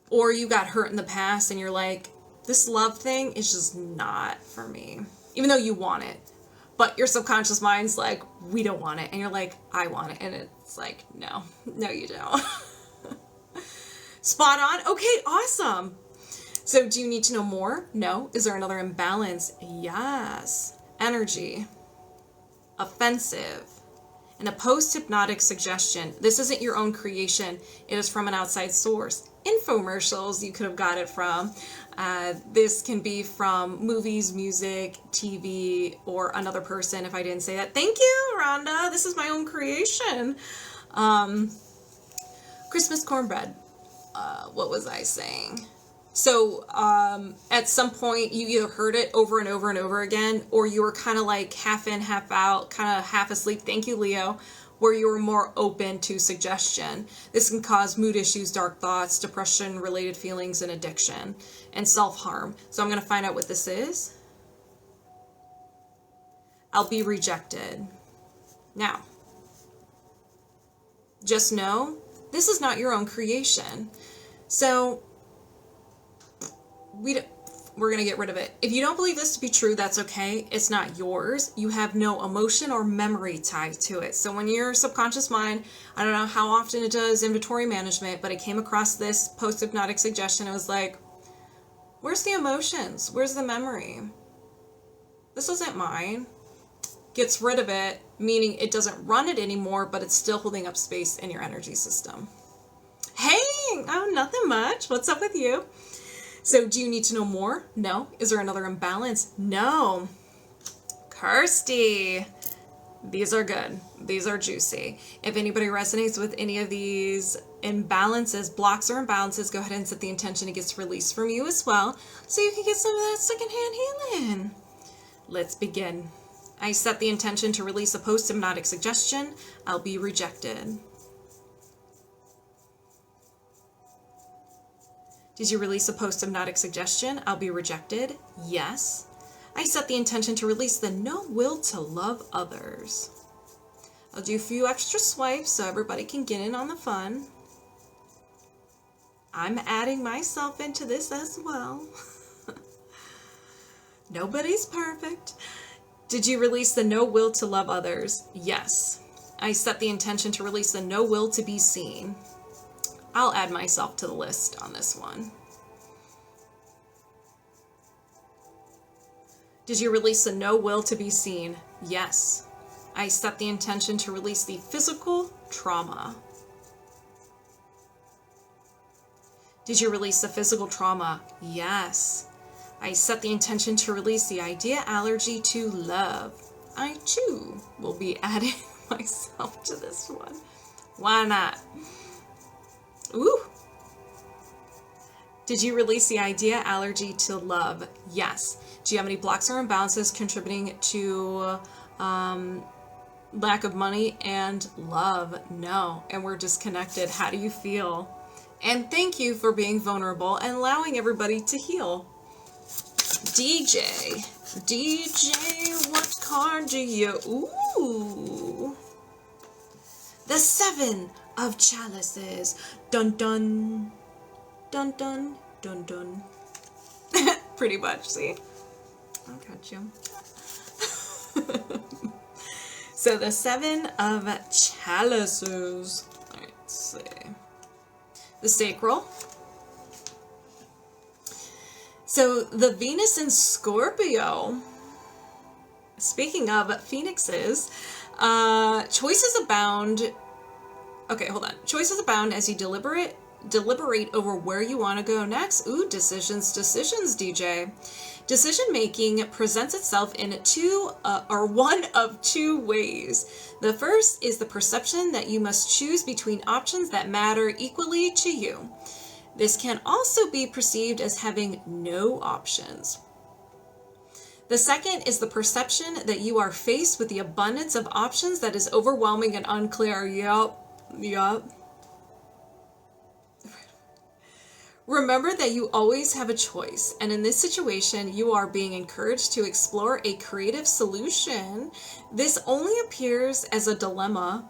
Or you got hurt in the past and you're like, this love thing is just not for me. Even though you want it. But your subconscious mind's like, we don't want it. And you're like, I want it. And it's like, no, you don't. Spot on. Okay, awesome. So do you need to know more? No. Is there another imbalance? Yes. Energy. Offensive. And a post-hypnotic suggestion. This isn't your own creation. It is from an outside source. Infomercials you could have got it from. This can be from movies, music, TV, or another person if I didn't say that. Thank you, Rhonda. This is my own creation. Christmas cornbread. What was I saying? So at some point you either heard it over and over and over again, or you were kind of like half in, half out, kind of half asleep. Thank you, Leo. Where you were more open to suggestion. This can cause mood issues, dark thoughts, depression-related feelings, and addiction, and self-harm. So I'm going to find out what this is. I'll be rejected. Now, just know, this is not your own creation. So, we're going to get rid of it. If you don't believe this to be true, that's okay. It's not yours. You have no emotion or memory tied to it. So when your subconscious mind, I don't know how often it does inventory management, but it came across this post-hypnotic suggestion. It was like, where's the emotions? Where's the memory? This isn't mine. Gets rid of it, meaning it doesn't run it anymore, but it's still holding up space in your energy system. Hey, oh, nothing much. What's up with you? So do you need to know more? No. Is there another imbalance? No. Kirsty. These are good. These are juicy. If anybody resonates with any of these imbalances, blocks or imbalances, go ahead and set the intention it gets released from you as well, so you can get some of that secondhand healing. Let's begin. I set the intention to release a post-hypnotic suggestion. I'll be rejected. Did you release a post-hypnotic suggestion? I'll be rejected. Yes. I set the intention to release the no will to love others. I'll do a few extra swipes so everybody can get in on the fun. I'm adding myself into this as well. Nobody's perfect. Did you release the no will to love others? Yes. I set the intention to release the no will to be seen. I'll add myself to the list on this one. Did you release the no will to be seen? Yes. I set the intention to release the physical trauma. Did you release the physical trauma? Yes. I set the intention to release the idea allergy to love. I too will be adding myself to this one. Why not? Ooh. Did you release the idea allergy to love? Yes. Do you have any blocks or imbalances contributing to lack of money and love? No. And we're disconnected. How do you feel? And thank you for being vulnerable and allowing everybody to heal. DJ, what card do you... Ooh. The 7 of Chalices. Dun dun. Dun dun. Dun dun. Pretty much, see? I got you. So the 7 of Chalices. Alright, let's see. The sacral. So the Venus in Scorpio. Speaking of phoenixes, choices abound. Okay, hold on. Choices abound as you deliberate over where you want to go next. Ooh, decisions, DJ. Decision making presents itself in one of two ways. The first is the perception that you must choose between options that matter equally to you. This can also be perceived as having no options. The second is the perception that you are faced with the abundance of options that is overwhelming and unclear. Yup. Remember that you always have a choice, and in this situation, you are being encouraged to explore a creative solution. This only appears as a dilemma,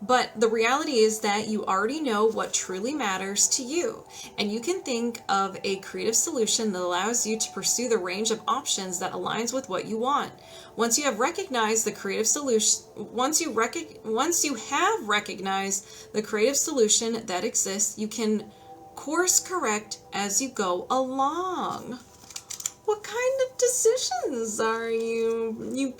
but the reality is that you already know what truly matters to you, and you can think of a creative solution that allows you to pursue the range of options that aligns with what you want. Once you have recognized the creative solution, once you have recognized the creative solution that exists, you can course correct as you go along. What kind of decisions are you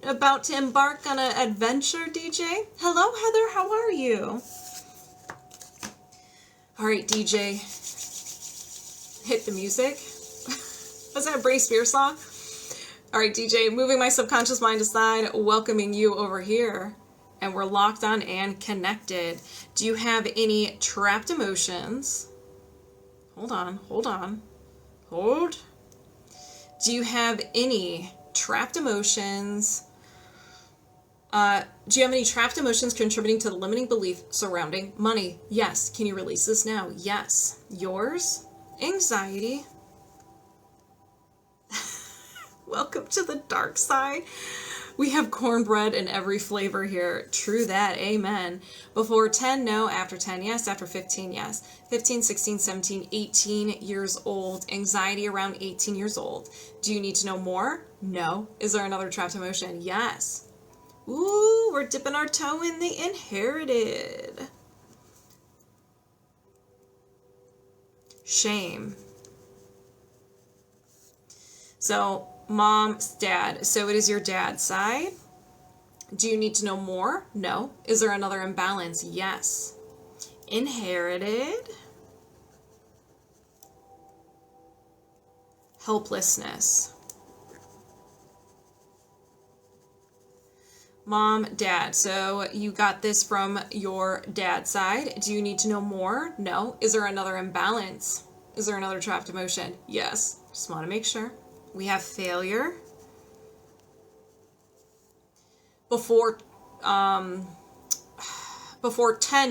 about to embark on an adventure, DJ? Hello, Heather. How are you? All right, DJ. Hit the music. Was that a Bray Spears song? All right, DJ. Moving my subconscious mind aside, welcoming you over here. And we're locked on and connected. Do you have any trapped emotions? Hold. Do you have any trapped emotions? Do you have any trapped emotions contributing to the limiting belief surrounding money? Yes. Can you release this now? Yes. Yours? Anxiety. Welcome to the dark side. We have cornbread in every flavor here. True that. Amen. Before 10, no. After 10, yes. After 15, yes. 15, 16, 17, 18 years old. Anxiety around 18 years old. Do you need to know more? No. Is there another trapped emotion? Yes. Ooh, we're dipping our toe in the inherited. Shame. So, mom's dad. So it is your dad's side. Do you need to know more? No. Is there another imbalance? Yes. Inherited. Helplessness. Mom, dad. So you got this from your dad's side. Do you need to know more? No. Is there another imbalance? Is there another trapped emotion? Yes. Just want to make sure. We have failure. Before 10,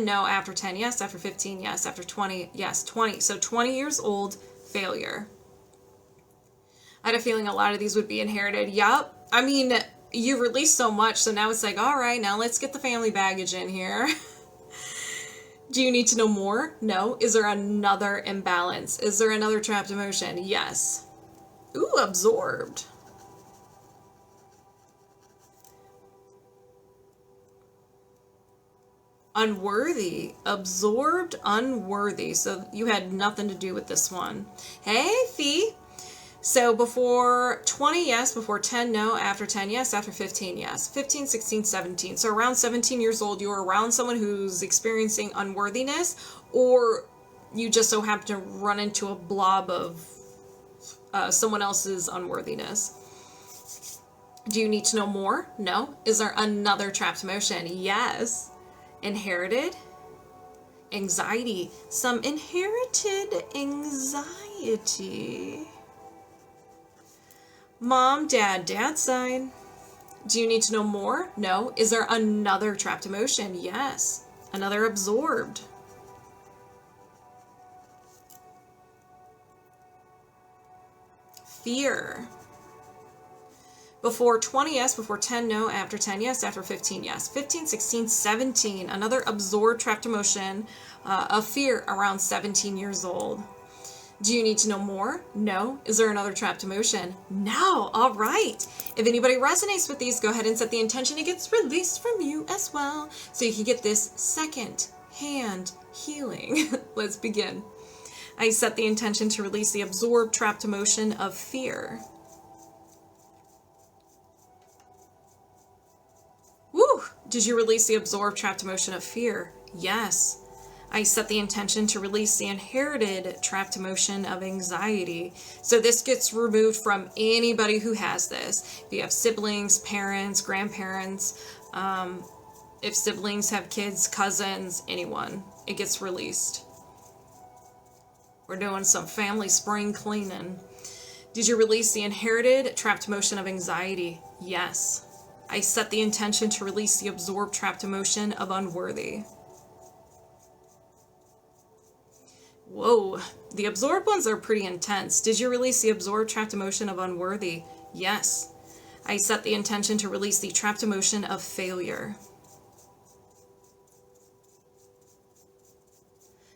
no. After 10, yes. After 15, yes. After 20, yes. 20. So 20 years old, failure. I had a feeling a lot of these would be inherited. Yup. I mean, you released so much, so now it's like, all right, now let's get the family baggage in here. Do you need to know more? No. Is there another imbalance? Is there another trapped emotion? Yes. Ooh, absorbed. Unworthy. Absorbed, unworthy. So you had nothing to do with this one. Hey, Fee. So before 20, yes. Before 10, no. After 10, yes. After 15, yes. 15, 16, 17. So around 17 years old, you're around someone who's experiencing unworthiness, or you just so happen to run into a blob of someone else's unworthiness. Do you need to know more? No. Is there another trapped emotion? Yes. Inherited anxiety. Some inherited anxiety. Mom, dad, dad's side. Do you need to know more? No. Is there another trapped emotion? Yes. Another absorbed. Fear. Before 20, yes. Before 10, no. After 10, yes. After 15, yes. 15, 16, 17. Another absorbed trapped emotion of fear around 17 years old. Do you need to know more? No. Is there another trapped emotion? No. All right. If anybody resonates with these, go ahead and set the intention. It gets released from you as well, so you can get this second-hand healing. Let's begin. I set the intention to release the absorbed trapped emotion of fear. Woo! Did you release the absorbed trapped emotion of fear? Yes. I set the intention to release the inherited trapped emotion of anxiety. So this gets removed from anybody who has this. If you have siblings, parents, grandparents, if siblings have kids, cousins, anyone, it gets released. We're doing some family spring cleaning. Did you release the inherited trapped emotion of anxiety? Yes. I set the intention to release the absorbed trapped emotion of unworthy. Whoa, the absorbed ones are pretty intense. Did you release the absorbed trapped emotion of unworthy? Yes. I set the intention to release the trapped emotion of failure.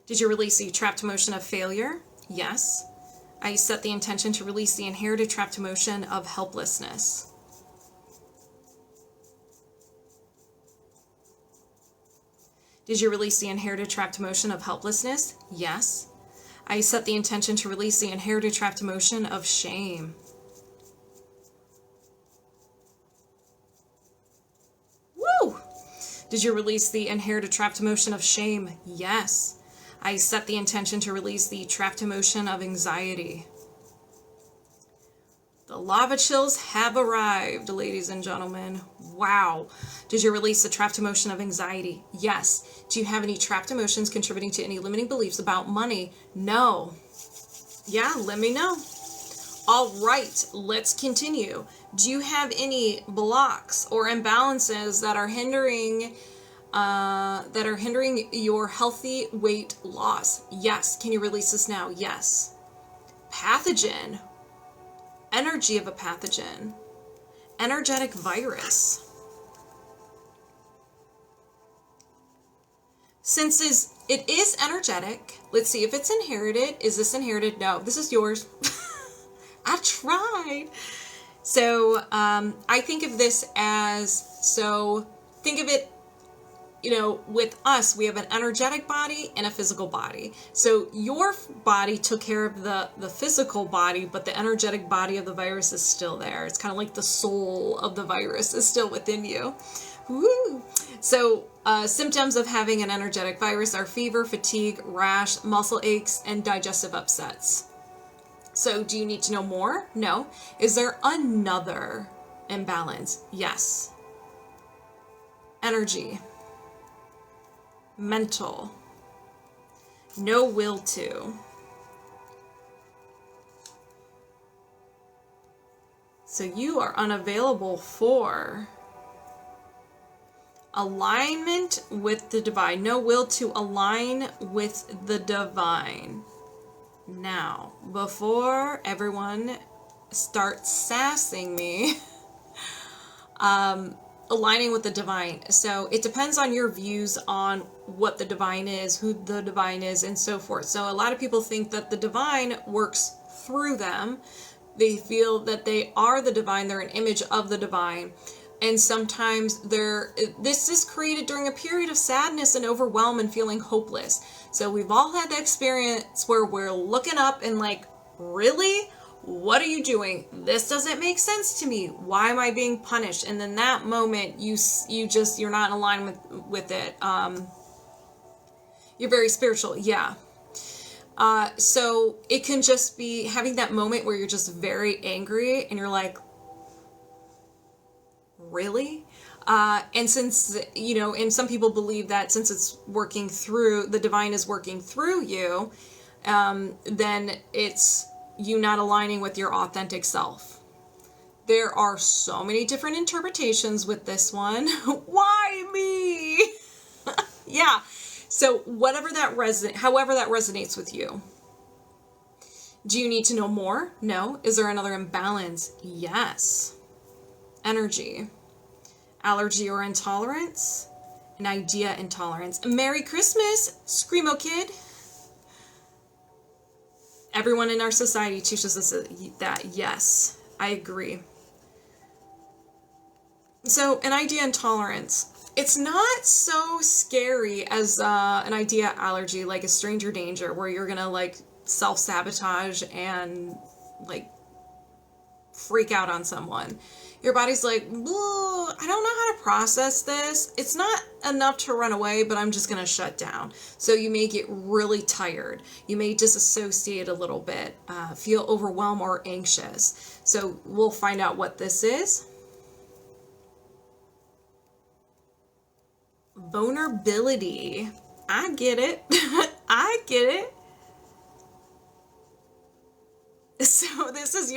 Did you release the trapped emotion of failure? Yes. I set the intention to release the inherited trapped emotion of helplessness. Did you release the inherited trapped emotion of helplessness? Yes. I set the intention to release the inherited trapped emotion of shame. Woo! Did you release the inherited trapped emotion of shame? Yes. I set the intention to release the trapped emotion of anxiety. The lava chills have arrived, ladies and gentlemen. Wow. Did you release the trapped emotion of anxiety? Yes. Do you have any trapped emotions contributing to any limiting beliefs about money? No. Yeah, let me know. All right, let's continue. Do you have any blocks or imbalances that are hindering your healthy weight loss? Yes. Can you release this now? Yes. Pathogen. Energy of a pathogen. Energetic virus. Since it is energetic, let's see if it's inherited. Is this inherited? No, this is yours. I tried. So I think of this as, think of it, with us, we have an energetic body and a physical body. So your body took care of the physical body, but the energetic body of the virus is still there. It's kind of like the soul of the virus is still within you. Woo! So symptoms of having an energetic virus are fever, fatigue, rash, muscle aches, and digestive upsets. So do you need to know more? No. Is there another imbalance? Yes. Energy. Mental. No will to. So you are unavailable for alignment with the divine. No will to align with the divine. Now, before everyone start sassing me. Aligning with the divine. So it depends on your views on what the divine is, who the divine is, and so forth. So a lot of people think that the divine works through them. They feel that they are the divine, they're an image of the divine. And sometimes this is created during a period of sadness and overwhelm and feeling hopeless. So we've all had that experience where we're looking up and like, really? What are you doing? This doesn't make sense to me. Why am I being punished? And then that moment, you're not in alignment with it. You're very spiritual. Yeah. So it can just be having that moment where you're just very angry and you're like, really? And since, and some people believe that since it's working through, the divine is working through you, then it's you not aligning with your authentic self. There are so many different interpretations with this one. Why me? Yeah. So however that resonates with you. Do you need to know more? No. Is there another imbalance? Yes. Energy. Allergy or intolerance? An idea intolerance. Merry Christmas, Screamo Kid. Everyone in our society teaches us that. Yes, I agree. So an idea intolerance. It's not so scary as an idea allergy, like a stranger danger, where you're going to like self-sabotage and like freak out on someone. Your body's like, I don't know how to process this. It's not enough to run away, but I'm just going to shut down. So you may get really tired. You may disassociate a little bit, feel overwhelmed or anxious. So we'll find out what this is. Vulnerability. I get it. I get it. So this is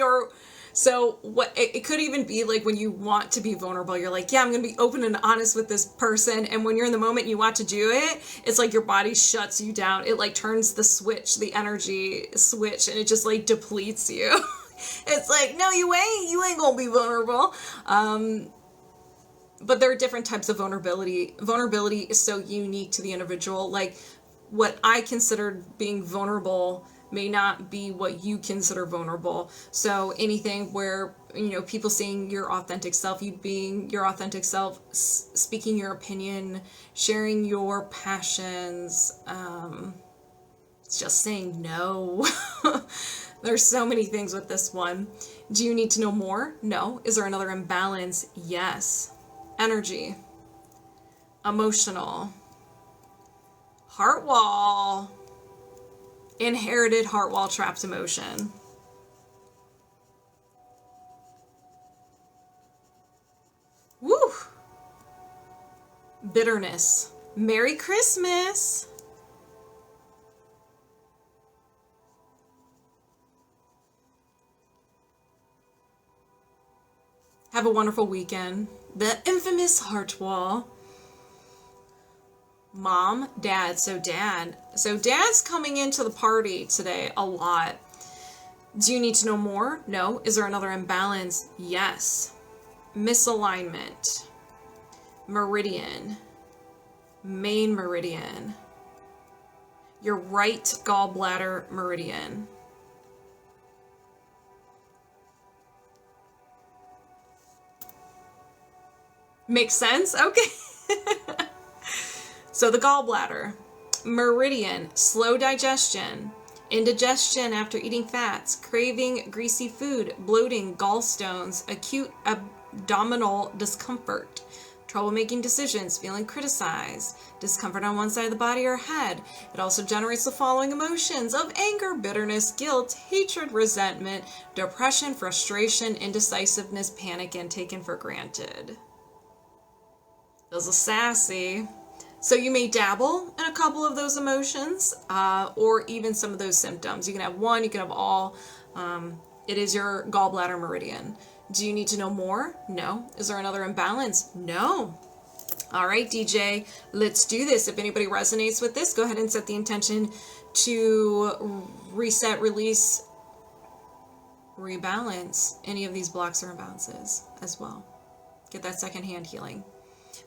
so what it could even be like when you want to be vulnerable, you're like, yeah, I'm going to be open and honest with this person. And when you're in the moment and you want to do it, it's like your body shuts you down. It like turns the switch, the energy switch, and it just like depletes you. It's like, no, you ain't going to be vulnerable. But there are different types of vulnerability. Vulnerability is so unique to the individual. Like what I considered being vulnerable may not be what you consider vulnerable. So anything where, people seeing your authentic self, you being your authentic self, speaking your opinion, sharing your passions, just saying no. There's so many things with this one. Do you need to know more? No. Is there another imbalance? Yes. Energy. Emotional. Heart wall. Inherited heart wall trapped emotion. Woo! Bitterness. Merry Christmas! Have a wonderful weekend. The infamous heart wall. Mom, dad. So dad's coming into the party today a lot. Do you need to know more? No. Is there another imbalance? Yes. Misalignment. Meridian. Main meridian. Your right gallbladder meridian. Makes sense? Okay. So the gallbladder, meridian, slow digestion, indigestion after eating fats, craving greasy food, bloating, gallstones, acute abdominal discomfort, trouble making decisions, feeling criticized, discomfort on one side of the body or head. It also generates the following emotions of anger, bitterness, guilt, hatred, resentment, depression, frustration, indecisiveness, panic, and taken for granted. Those are sassy. So you may dabble in a couple of those emotions, or even some of those symptoms. You can have one, you can have all. It is your gallbladder meridian. Do you need to know more? No. Is there another imbalance? No. All right, DJ, let's do this. If anybody resonates with this, go ahead and set the intention to reset, release, rebalance any of these blocks or imbalances as well. Get that secondhand healing.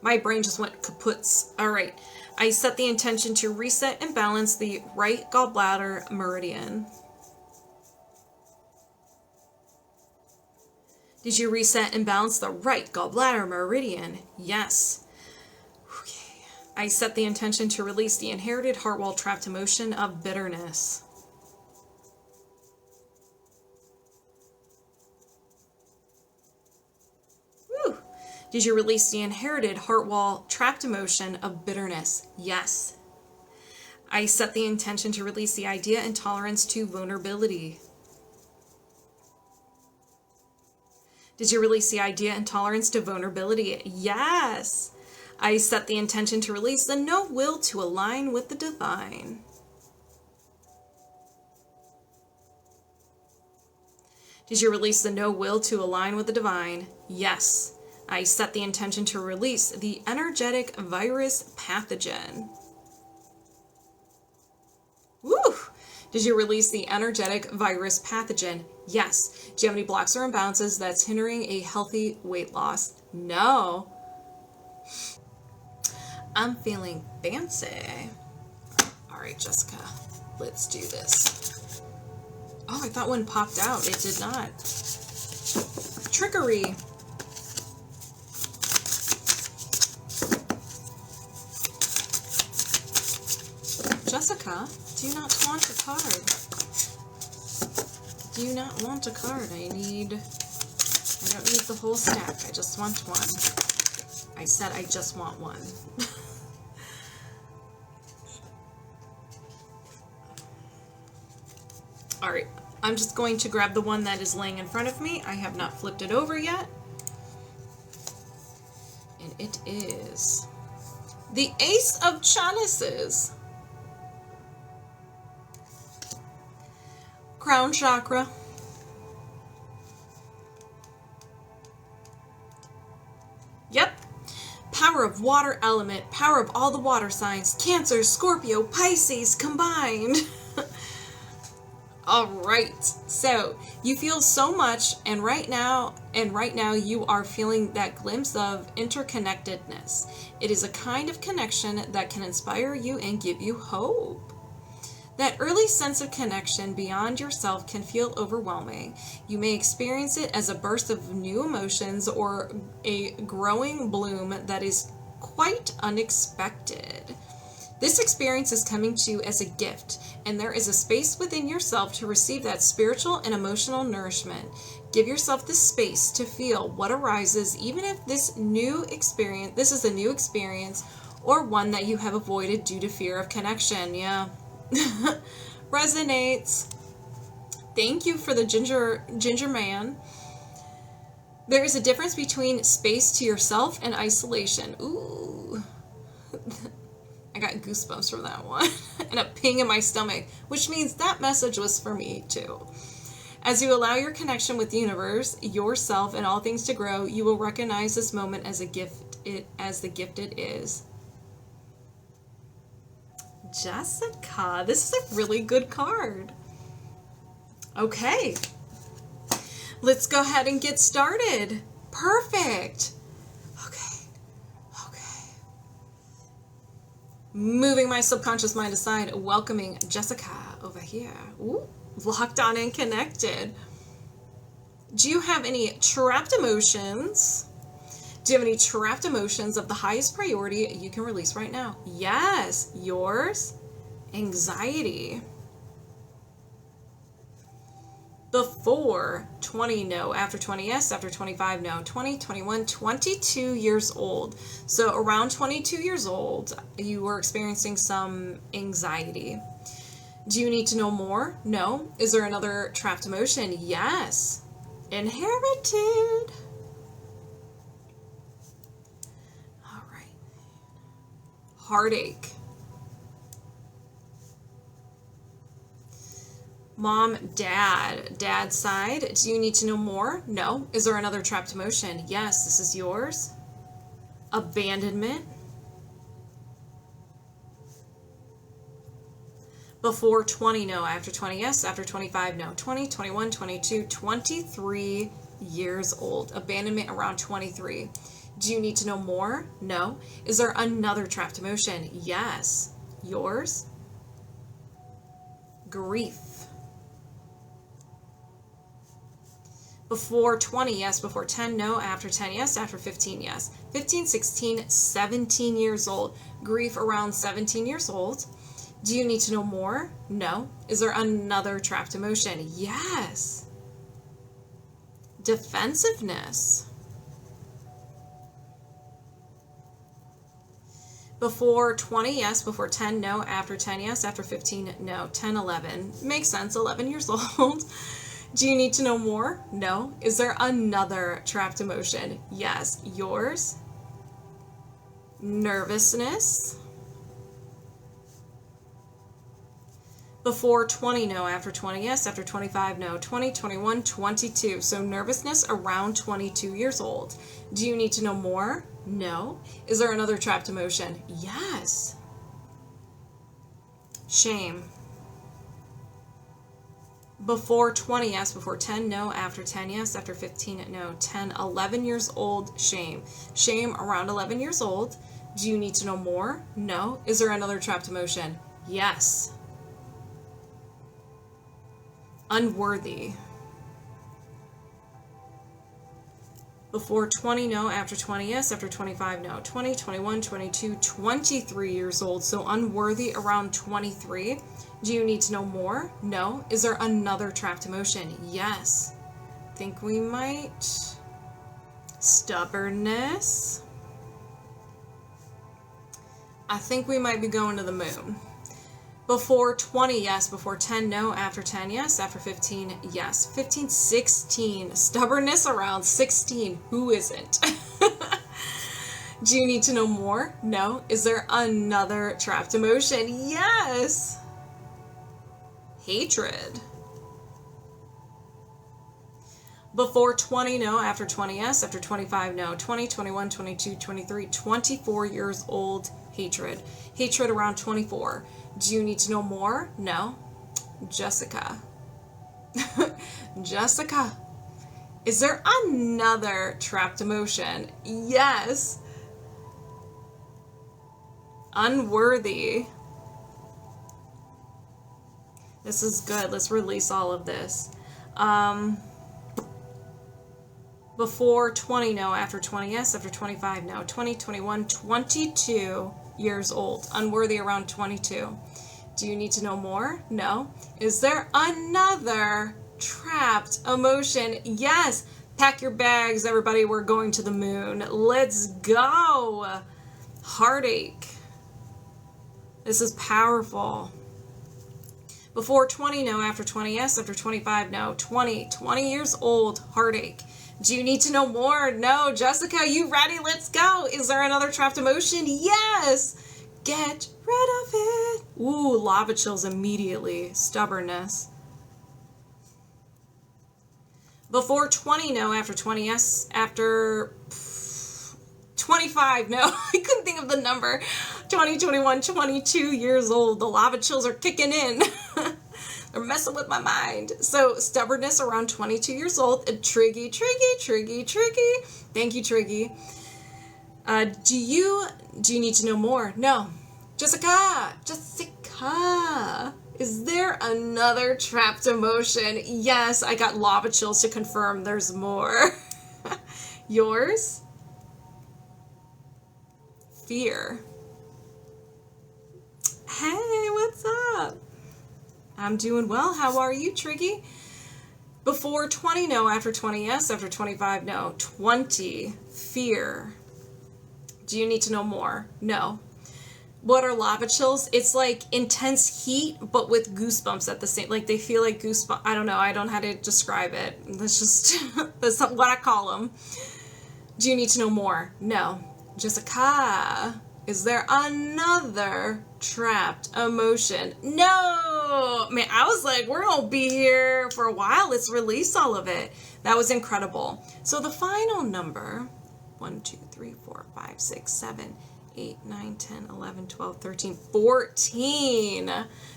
My brain just went kaputs. All right. I set the intention to reset and balance the right gallbladder meridian. Did you reset and balance the right gallbladder meridian? Yes. Okay. I set the intention to release the inherited heart wall trapped emotion of bitterness. Woo. Did you release the inherited heart wall trapped emotion of bitterness? Yes. I set the intention to release the idea and tolerance to vulnerability. Did you release the idea and tolerance to vulnerability? Yes. I set the intention to release the no will to align with the divine. Did you release the no will to align with the divine? Yes. I set the intention to release the energetic virus pathogen. Woo! Did you release the energetic virus pathogen? Yes. Do you have any blocks or imbalances that's hindering a healthy weight loss? No. I'm feeling fancy. All right, Jessica, let's do this. Oh, I thought one popped out. It did not. Trickery. Jessica, do you not want a card? Do you not want a card? I don't need the whole stack. I just want one. I said I just want one. All right, I'm just going to grab the one that is laying in front of me. I have not flipped it over yet. And it is the Ace of Chalices. Crown chakra. Yep. Power of water element. Power of all the water signs. Cancer, Scorpio, Pisces combined. All right. So you feel so much, and right now you are feeling that glimpse of interconnectedness. It is a kind of connection that can inspire you and give you hope. That early sense of connection beyond yourself can feel overwhelming. You may experience it as a burst of new emotions or a growing bloom that is quite unexpected. This experience is coming to you as a gift, and there is a space within yourself to receive that spiritual and emotional nourishment. Give yourself the space to feel what arises, even if this is a new experience or one that you have avoided due to fear of connection. Yeah. Resonates. Thank you for the ginger man. There is a difference between space to yourself and isolation. Ooh. I got goosebumps from that one. And a ping in my stomach, which means that message was for me too. As you allow your connection with the universe, yourself, and all things to grow, you will recognize this moment as the gift it is. Jessica, this is a really good card. Okay, let's go ahead and get started. Perfect. Okay. Moving my subconscious mind aside, welcoming Jessica over here. Ooh, locked on and connected. Do you have any trapped emotions? Do you have any trapped emotions of the highest priority you can release right now? Yes. Yours? Anxiety. The 4, 20, no. After 20, yes. After 25, no. 20, 21, 22 years old. So around 22 years old, you were experiencing some anxiety. Do you need to know more? No. Is there another trapped emotion? Yes. Inherited. Heartache. Mom, dad's side. Do you need to know more? No. Is there another trapped emotion? Yes. This is yours. Abandonment. Before 20, no. After 20, yes. After 25, no. 20, 21, 22, 23 years old. Abandonment around 23. Do you need to know more? No. Is there another trapped emotion? Yes. Yours? Grief. Before 20, yes. Before 10, no. After 10, yes. After 15, yes. 15, 16, 17 years old. Grief around 17 years old. Do you need to know more? No. Is there another trapped emotion? Yes. Defensiveness. Before 20, yes. Before 10, no. After 10, yes. After 15, no. 10, 11. Makes sense. 11 years old. Do you need to know more? No. Is there another trapped emotion? Yes. Yours? Nervousness. Before 20, no. After 20, yes. After 25, no. 20, 21, 22. So nervousness around 22 years old. Do you need to know more? No. Is there another trapped emotion? Yes. Shame. Before 20, yes. Before 10, no. After 10, yes. After 15, no. 10, 11 years old, shame. Shame around 11 years old. Do you need to know more? No. Is there another trapped emotion? Yes. Unworthy. Before 20, no. After 20, yes. After 25, no. 20, 21, 22, 23 years old. So unworthy around 23. Do you need to know more? No. Is there another trapped emotion? Yes. Think we might. Stubbornness. I think we might be going to the moon. Before 20, yes. Before 10, no. After 10, yes. After 15, yes. 15, 16. Stubbornness around 16. Who isn't? Do you need to know more? No. Is there another trapped emotion? Yes. Hatred. Before 20, no. After 20, yes. After 25, no. 20, 21, 22, 23, 24 years old. Hatred. Hatred around 24. Do you need to know more? No. Jessica. Jessica. Is there another trapped emotion? Yes. Unworthy. This is good. Let's release all of this. Before 20, no. After 20, yes. After 25, no. 20, 21, 22 years old. Unworthy around 22. Do you need to know more? No. Is there another trapped emotion? Yes. Pack your bags, everybody. We're going to the moon. Let's go. Heartache. This is powerful. Before 20, no. After 20, yes. After 25, no. 20 years old. Heartache. Do you need to know more? No. Jessica, you ready? Let's go. Is there another trapped emotion? Yes. Get rid of it. Ooh, lava chills immediately. Stubbornness. Before 20, no. After 20, yes. After 25, no. I couldn't think of the number. 20, 21, 22 years old. The lava chills are kicking in. They're messing with my mind. So stubbornness around 22 years old. Triggy. Thank you, Triggy. Do you need to know more? No. Jessica. Is there another trapped emotion? Yes, I got lava chills to confirm there's more. Yours? Fear. Hey, what's up? I'm doing well. How are you, Triggy? Before 20, no. After 20, yes. After 25, no. 20, fear. Do you need to know more? No. What are lava chills? It's like intense heat, but with goosebumps at the same, like they feel like goosebumps. I don't know. I don't know how to describe it. That's just, that's what I call them. Do you need to know more? No. Jessica, is there another trapped emotion? No! Man, I was like, we're gonna be here for a while. Let's release all of it. That was incredible. So the final number, 1, 2, 3, 4, 5, 6, 7, 8, 9, 10, 11, 12, 13, 14.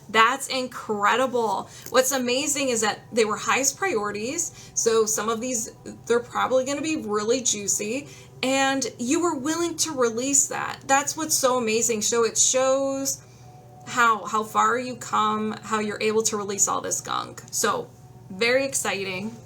That's incredible. What's amazing is that they were highest priorities. So some of these, they're probably going to be really juicy. And you were willing to release that. That's what's so amazing. So it shows how far you come, how you're able to release all this gunk. So very exciting.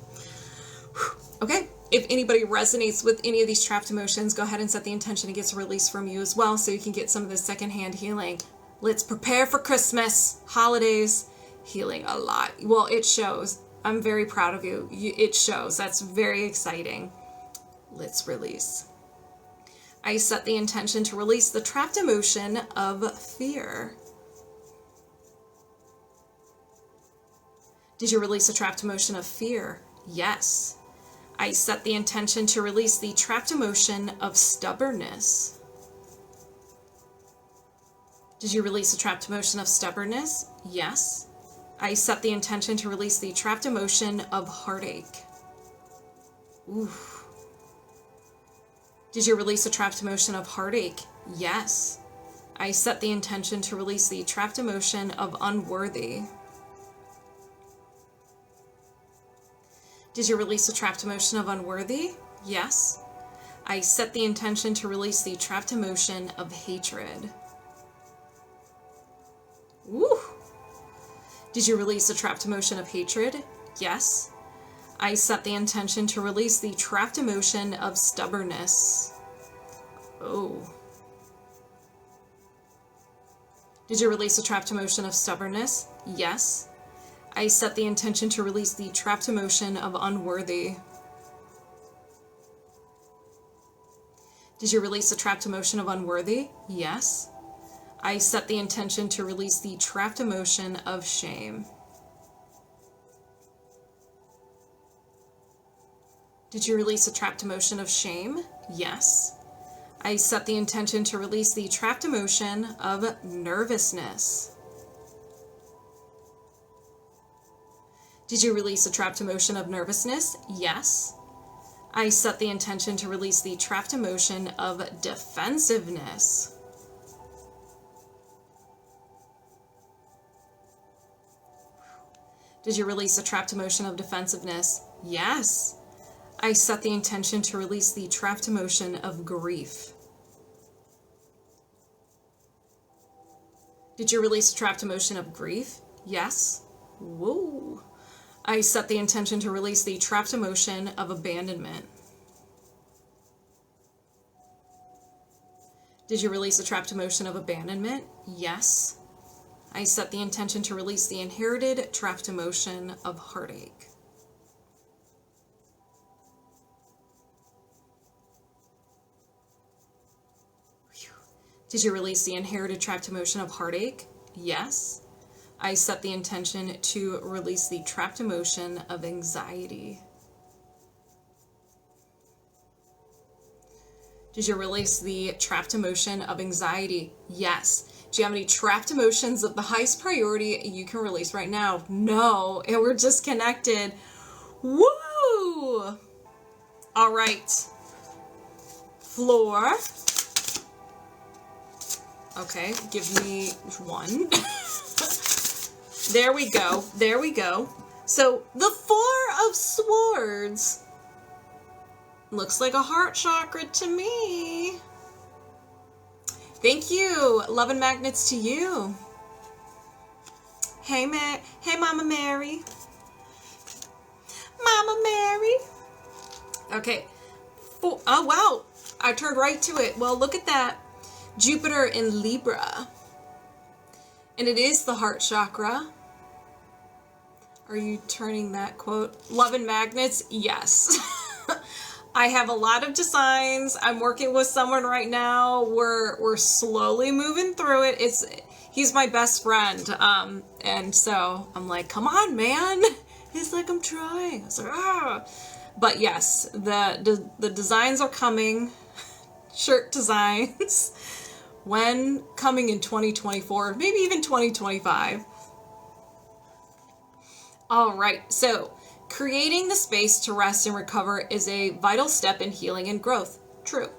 Okay. If anybody resonates with any of these trapped emotions, go ahead and set the intention it gets released from you as well, so you can get some of this secondhand healing. Let's prepare for Christmas, holidays, healing a lot. Well, it shows. I'm very proud of you. It shows. That's very exciting. Let's release. I set the intention to release the trapped emotion of fear. Did you release a trapped emotion of fear? Yes. I set the intention to release the trapped emotion of stubbornness. Did you release a trapped emotion of stubbornness? Yes. I set the intention to release the trapped emotion of heartache. Ooh. Did you release a trapped emotion of heartache? Yes. I set the intention to release the trapped emotion of unworthy. Did you release a trapped emotion of unworthy? Yes. I set the intention to release the trapped emotion of hatred. Woo! Did you release a trapped emotion of hatred? Yes. I set the intention to release the trapped emotion of stubbornness. Oh. Did you release a trapped emotion of stubbornness? Yes. I set the intention to release the trapped emotion of unworthy. Did you release the trapped emotion of unworthy? Yes. I set the intention to release the trapped emotion of shame. Did you release a trapped emotion of shame? Yes. I set the intention to release the trapped emotion of nervousness. Did you release a trapped emotion of nervousness? Yes. I set the intention to release the trapped emotion of defensiveness. Did you release a trapped emotion of defensiveness? Yes. I set the intention to release the trapped emotion of grief. Did you release a trapped emotion of grief? Yes. Whoa. I set the intention to release the trapped emotion of abandonment. Did you release a trapped emotion of abandonment? Yes. I set the intention to release the inherited trapped emotion of heartache. Did you release the inherited trapped emotion of heartache? Yes. I set the intention to release the trapped emotion of anxiety. Did you release the trapped emotion of anxiety? Yes. Do you have any trapped emotions of the highest priority you can release right now? No. And we're just connected. Woo! All right. Flor. Okay, give me one. There we go. There we go. So the Four of Swords looks like a heart chakra to me. Thank you. Love and magnets to you. Hey, hey, Mama Mary. Mama Mary. Okay. Oh, wow. I turned right to it. Well, look at that. Jupiter in Libra. And it is the heart chakra. Are you turning that quote? Love and magnets? Yes. I have a lot of designs. I'm working with someone right now. We're slowly moving through it. He's my best friend. And so I'm like, come on, man. He's like, I'm trying. I was like, ah. But yes, the designs are coming. Shirt designs. When coming in 2024, maybe even 2025. All right, so creating the space to rest and recover is a vital step in healing and growth. True.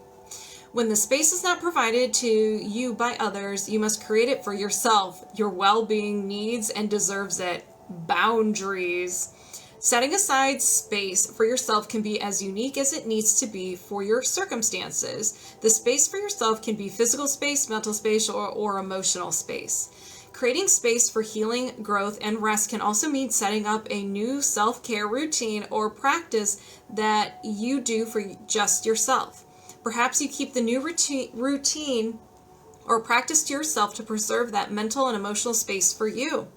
When the space is not provided to you by others, you must create it for yourself. Your well-being needs and deserves it. Boundaries. Setting aside space for yourself can be as unique as it needs to be for your circumstances. The space for yourself can be physical space, mental space, or emotional space. Creating space for healing, growth, and rest can also mean setting up a new self-care routine or practice that you do for just yourself. Perhaps you keep the new routine or practice to yourself to preserve that mental and emotional space for you.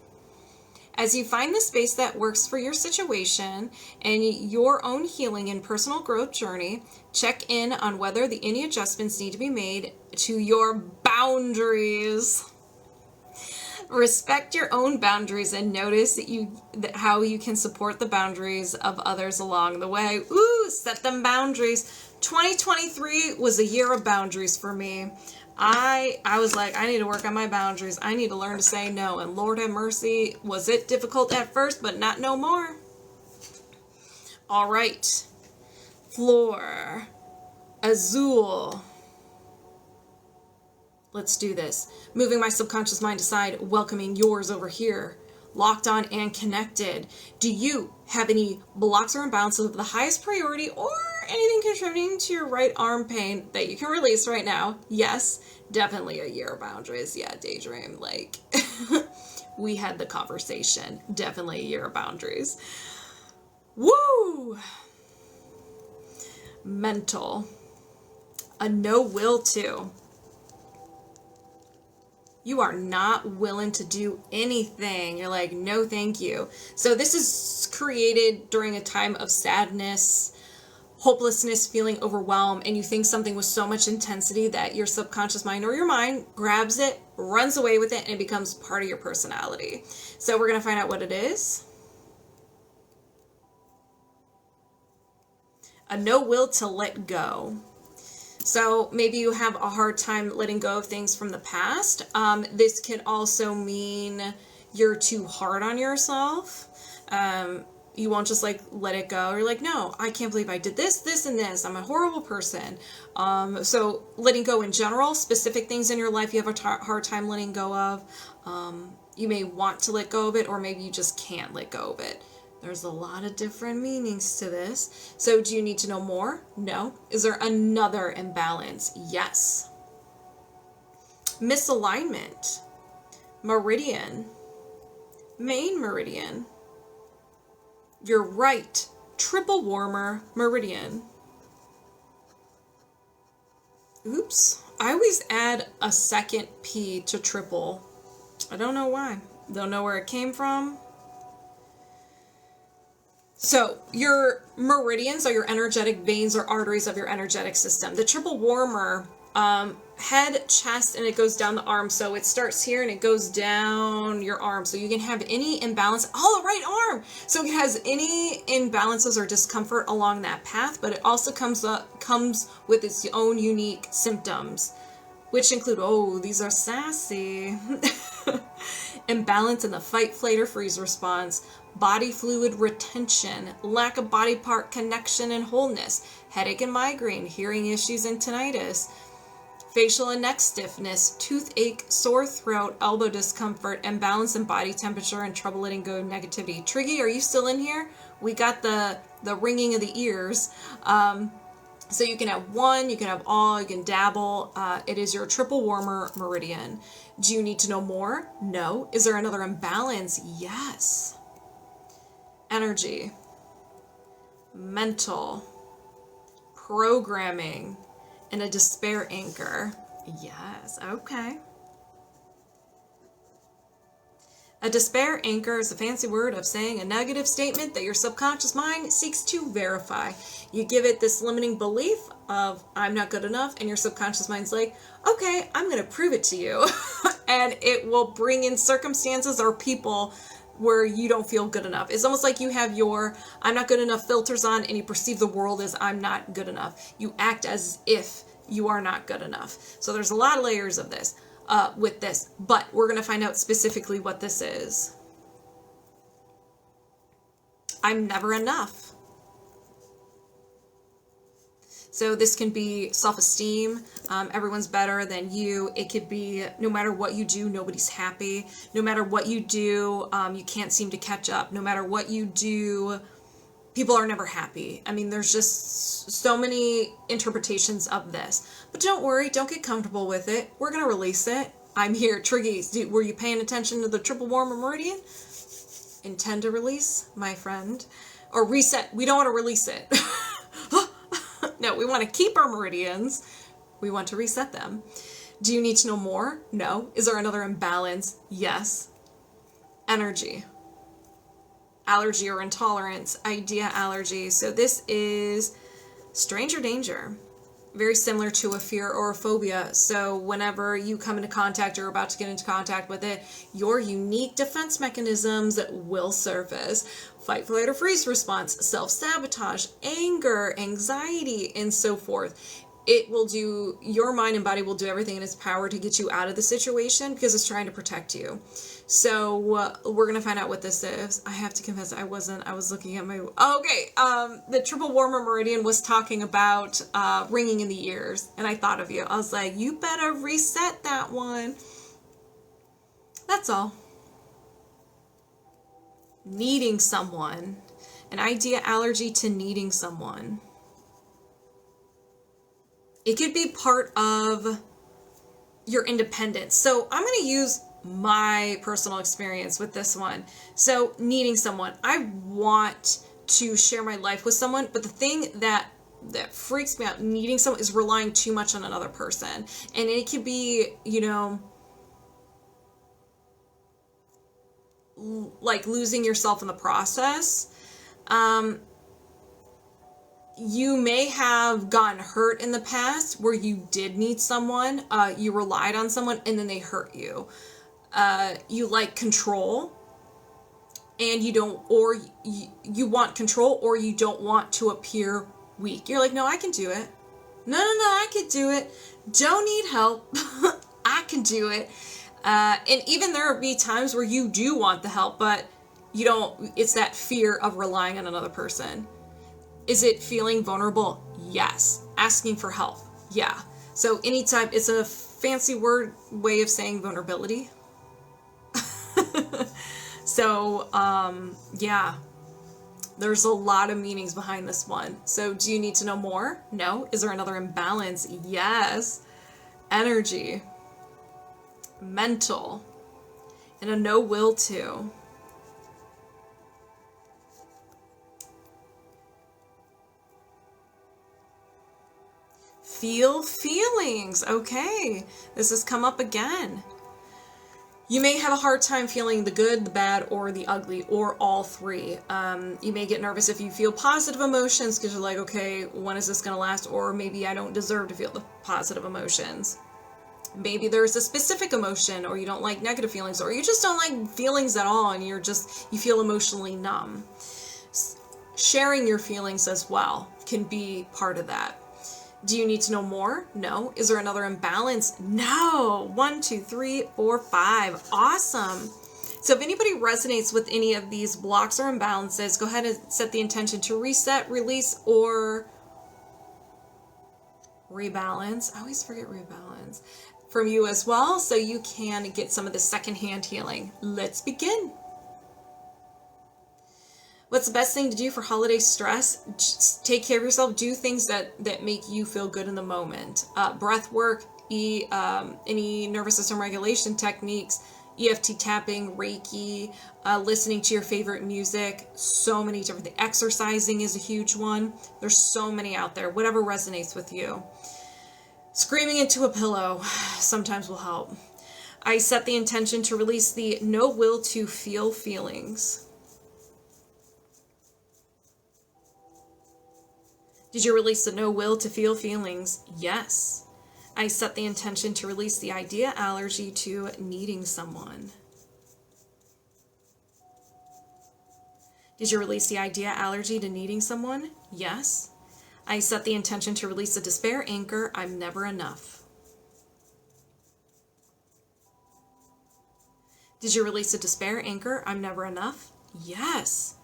As you find the space that works for your situation and your own healing and personal growth journey, check in on whether any adjustments need to be made to your boundaries. Respect your own boundaries and notice how you can support the boundaries of others along the way. Ooh, set them boundaries. 2023 was a year of boundaries for me. I was like, I need to work on my boundaries. I need to learn to say no. And Lord have mercy, was it difficult at first, but not no more. All right. Flor Azul. Let's do this. Moving my subconscious mind aside, welcoming yours over here. Locked on and connected. Do you have any blocks or imbalances of the highest priority or anything contributing to your right arm pain that you can release right now? Yes, definitely a year of boundaries. Yeah, Daydream, like, we had the conversation. Definitely a year of boundaries. Woo! Mental. A no will to. You are not willing to do anything. You're like, no, thank you. So this is created during a time of sadness, hopelessness, feeling overwhelmed, and you think something with so much intensity that your subconscious mind or your mind grabs it, runs away with it, and it becomes part of your personality. So we're going to find out what it is. A no will to let go. So maybe you have a hard time letting go of things from the past. This can also mean you're too hard on yourself. You won't just like let it go. You're like, no, I can't believe I did this, this, and this. I'm a horrible person. So letting go in general, specific things in your life you have a hard time letting go of. You may want to let go of it, or maybe you just can't let go of it. There's a lot of different meanings to this. So do you need to know more? No. Is there another imbalance? Yes. Misalignment. Meridian. Main meridian. Your right triple warmer meridian. Oops. I always add a second P to triple. I don't know why. Don't know where it came from. So your meridians are your energetic veins or arteries of your energetic system. The triple warmer, head, chest, and it goes down the arm. So it starts here and it goes down your arm. So you can have any imbalance. Oh, the right arm. So it has any imbalances or discomfort along that path, but it also comes with its own unique symptoms, which include, oh, these are sassy. Imbalance in the fight, flight, or freeze response. Body fluid retention, lack of body part connection and wholeness, headache and migraine, hearing issues and tinnitus, facial and neck stiffness, toothache, sore throat, elbow discomfort, imbalance in body temperature, and trouble letting go of negativity. Triggy, are you still in here? We got the ringing of the ears. So you can have one, you can have all, you can dabble. It is your triple warmer meridian. Do you need to know more? No. Is there another imbalance? Yes. Energy, mental, programming, and a despair anchor. Yes, okay. A despair anchor is a fancy word of saying a negative statement that your subconscious mind seeks to verify. You give it this limiting belief of, I'm not good enough, and your subconscious mind's like, okay, I'm going to prove it to you. And it will bring in circumstances or people where you don't feel good enough. It's almost like you have your I'm not good enough filters on, and you perceive the world as I'm not good enough. You act as if you are not good enough. So there's a lot of layers of this with this, but we're going to find out specifically what this is. I'm never enough. So this can be self-esteem. Everyone's better than you. It could be no matter what you do, nobody's happy. No matter what you do, you can't seem to catch up. No matter what you do, people are never happy. I mean, there's just so many interpretations of this. But don't worry, don't get comfortable with it. We're going to release it. I'm here. Triggies, were you paying attention to the triple warmer meridian? Intend to release, my friend. Or reset. We don't want to release it. No, we want to keep our meridians. We want to reset them. Do you need to know more? No. Is there another imbalance? Yes. Energy. Allergy or intolerance. Idea allergy. So this is stranger danger. Very similar to a fear or a phobia. So whenever you come into contact or are about to get into contact with it, your unique defense mechanisms will surface. Fight, flight, or freeze response, self-sabotage, anger, anxiety, and so forth. It will do, your mind and body will do everything in its power to get you out of the situation because it's trying to protect you. So we're going to find out what this is. I have to confess, I was looking at my, the triple warmer meridian was talking about ringing in the ears, and I thought of you. I was like, you better reset that one. That's all. Needing someone. An idea allergy to needing someone. It could be part of your independence. So I'm going to use my personal experience with this one. So needing someone. I want to share my life with someone, but the thing that freaks me out, needing someone, is relying too much on another person. And it could be, you know, like losing yourself in the process. You may have gotten hurt in the past where you did need someone, you relied on someone, and then they hurt you. You like control, and you don't, or you want control, or you don't want to appear weak. You're like, no, I can do it. No, I can do it. Don't need help. I can do it. And even there will be times where you do want the help, but you don't, it's that fear of relying on another person. Is it feeling vulnerable? Yes. Asking for help? Yeah. So anytime, it's a fancy way of saying vulnerability. So, yeah, there's a lot of meanings behind this one. So do you need to know more? No. Is there another imbalance? Yes. Energy. Mental. And a no will to. Feel feelings. Okay, this has come up again. You may have a hard time feeling the good, the bad, or the ugly, or all three. You may get nervous if you feel positive emotions because you're like, okay, when is this going to last? Or maybe I don't deserve to feel the positive emotions. Maybe there's a specific emotion, or you don't like negative feelings, or you just don't like feelings at all, and you feel emotionally numb. Sharing your feelings as well can be part of that. Do you need to know more? No. Is there another imbalance? No. 1, 2, 3, 4, 5. Awesome. So if anybody resonates with any of these blocks or imbalances, go ahead and set the intention to reset, release, or rebalance. I always forget rebalance from you as well, so you can get some of the secondhand healing. Let's begin. What's the best thing to do for holiday stress? Just take care of yourself. Do things that make you feel good in the moment. Breath work, any nervous system regulation techniques, EFT tapping, Reiki, listening to your favorite music. So many different things. Exercising is a huge one. There's so many out there. Whatever resonates with you. Screaming into a pillow sometimes will help. I set the intention to release the no will to feel feelings. Did you release the no will to feel feelings? Yes. I set the intention to release the idea allergy to needing someone. Did you release the idea allergy to needing someone? Yes. I set the intention to release the despair anchor, I'm never enough. Did you release the despair anchor, I'm never enough? Yes.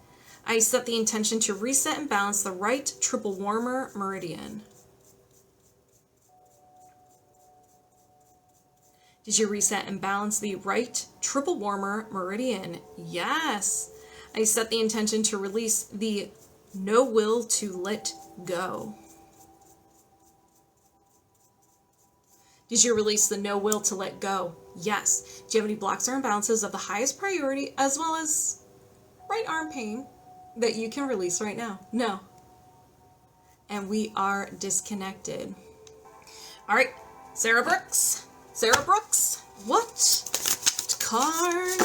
I set the intention to reset and balance the right triple warmer meridian. Did you reset and balance the right triple warmer meridian? Yes. I set the intention to release the no will to let go. Did you release the no will to let go? Yes. Do you have any blocks or imbalances of the highest priority as well as right arm pain that you can release right now? No. And we are disconnected. All right, Sarahbrooks. Sarahbrooks, what card?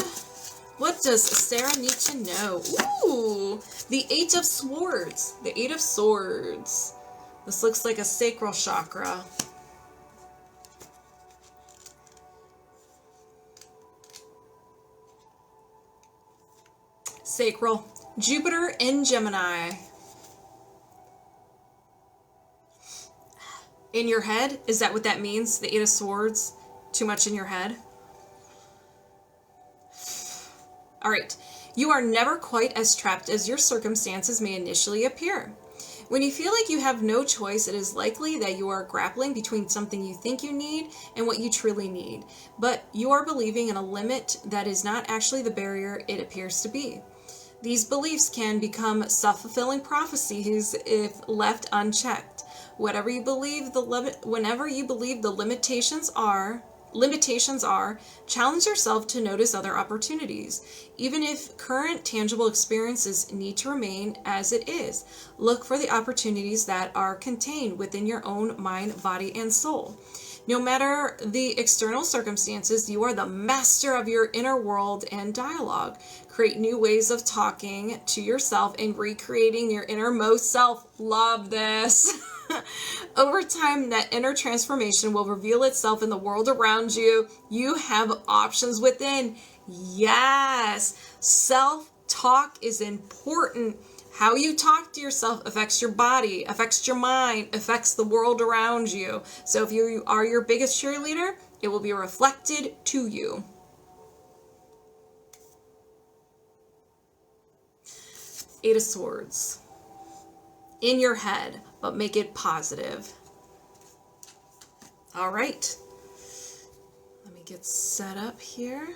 What does Sarah need to know? Ooh, the Eight of Swords. The Eight of Swords. This looks like a sacral chakra. Sacral. Jupiter in Gemini. In your head? Is that what that means? The Eight of Swords? Too much in your head? All right. You are never quite as trapped as your circumstances may initially appear. When you feel like you have no choice, it is likely that you are grappling between something you think you need and what you truly need. But you are believing in a limit that is not actually the barrier it appears to be. These beliefs can become self-fulfilling prophecies if left unchecked. Whenever you believe the limitations are, challenge yourself to notice other opportunities. Even if current tangible experiences need to remain as it is, look for the opportunities that are contained within your own mind, body, and soul. No matter the external circumstances, you are the master of your inner world and dialogue. Create new ways of talking to yourself and recreating your innermost self. Love this. Over time, that inner transformation will reveal itself in the world around you. You have options within. Yes. Self-talk is important. How you talk to yourself affects your body, affects your mind, affects the world around you. So if you are your biggest cheerleader, it will be reflected to you. Eight of Swords. In your head, but make it positive. All right. Let me get set up here.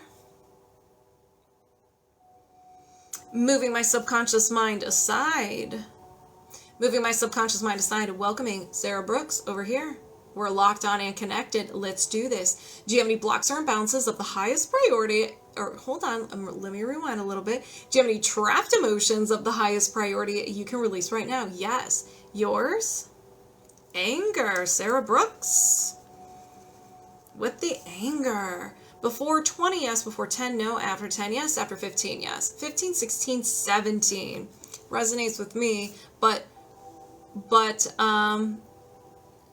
Moving my subconscious mind aside. Moving my subconscious mind aside and welcoming Sarahbrooks over here. We're locked on and connected. Let's do this. Do you have any blocks or imbalances of the highest priority? Or hold on, let me rewind a little bit. Do you have any trapped emotions of the highest priority you can release right now? Yes. Yours? Anger. Sarahbrooks. With the anger. Before 20, yes. Before 10, no. After 10, yes. After 15, yes. 15, 16, 17. Resonates with me, but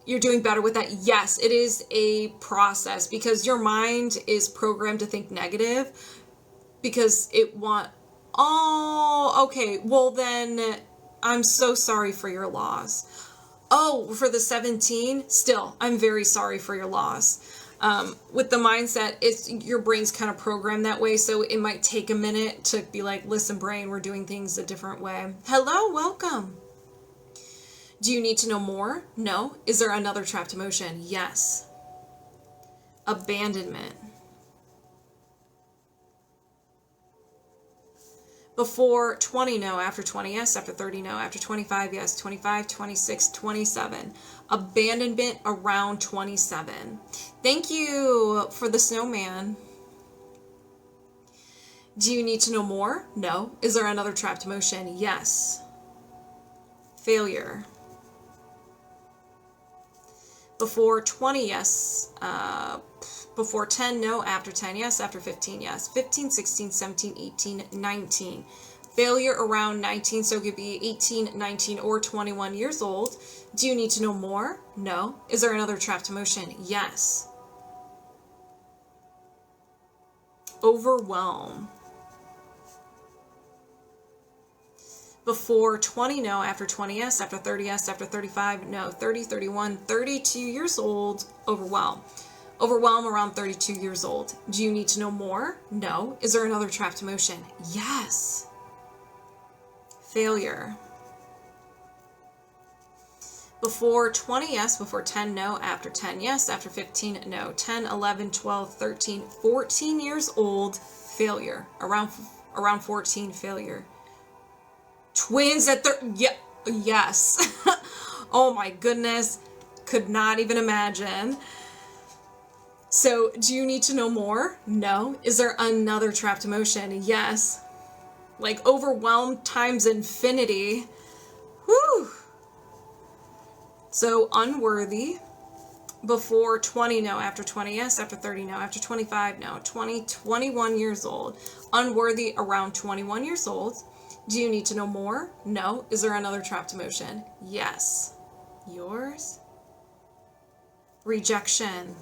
you're doing better with that. Yes, it is a process because your mind is programmed to think negative because okay. Well, then I'm so sorry for your loss. Oh, for the 17, still, I'm very sorry for your loss. With the mindset, your brain's kind of programmed that way, so it might take a minute to be like, listen, brain, we're doing things a different way. Hello, welcome. Do you need to know more? No. Is there another trapped emotion? Yes. Abandonment. Before 20, no. After 20, yes. After 30, no. After 25, yes. 25, 26, 27. Abandonment around 27. Thank you for the snowman. Do you need to know more? No. Is there another trapped emotion? Yes. Failure. Before 20, yes. Before 10, no. After 10, yes. After 15, yes. 15, 16, 17, 18, 19. Failure around 19, so it could be 18, 19, or 21 years old. Do you need to know more? No. Is there another trapped emotion? Yes. Overwhelm. Before 20, no. After 20, yes. After 30, yes. After 35, no. 30, 31, 32 years old, overwhelm. Overwhelm around 32 years old. Do you need to know more? No. Is there another trapped emotion? Yes. Failure. Before 20, yes. Before 10, no. After 10, yes. After 15, no. 10, 11, 12, 13, 14 years old, failure. Around 14, failure. Twins at yes. Oh my goodness. Could not even imagine. So, do you need to know more? No. Is there another trapped emotion? Yes. Like overwhelmed times infinity. Whew. So, unworthy. Before 20, no. After 20, yes. After 30, no. After 25, no. 21 years old. Unworthy around 21 years old. Do you need to know more? No. Is there another trapped emotion? Yes. Yours? Rejection.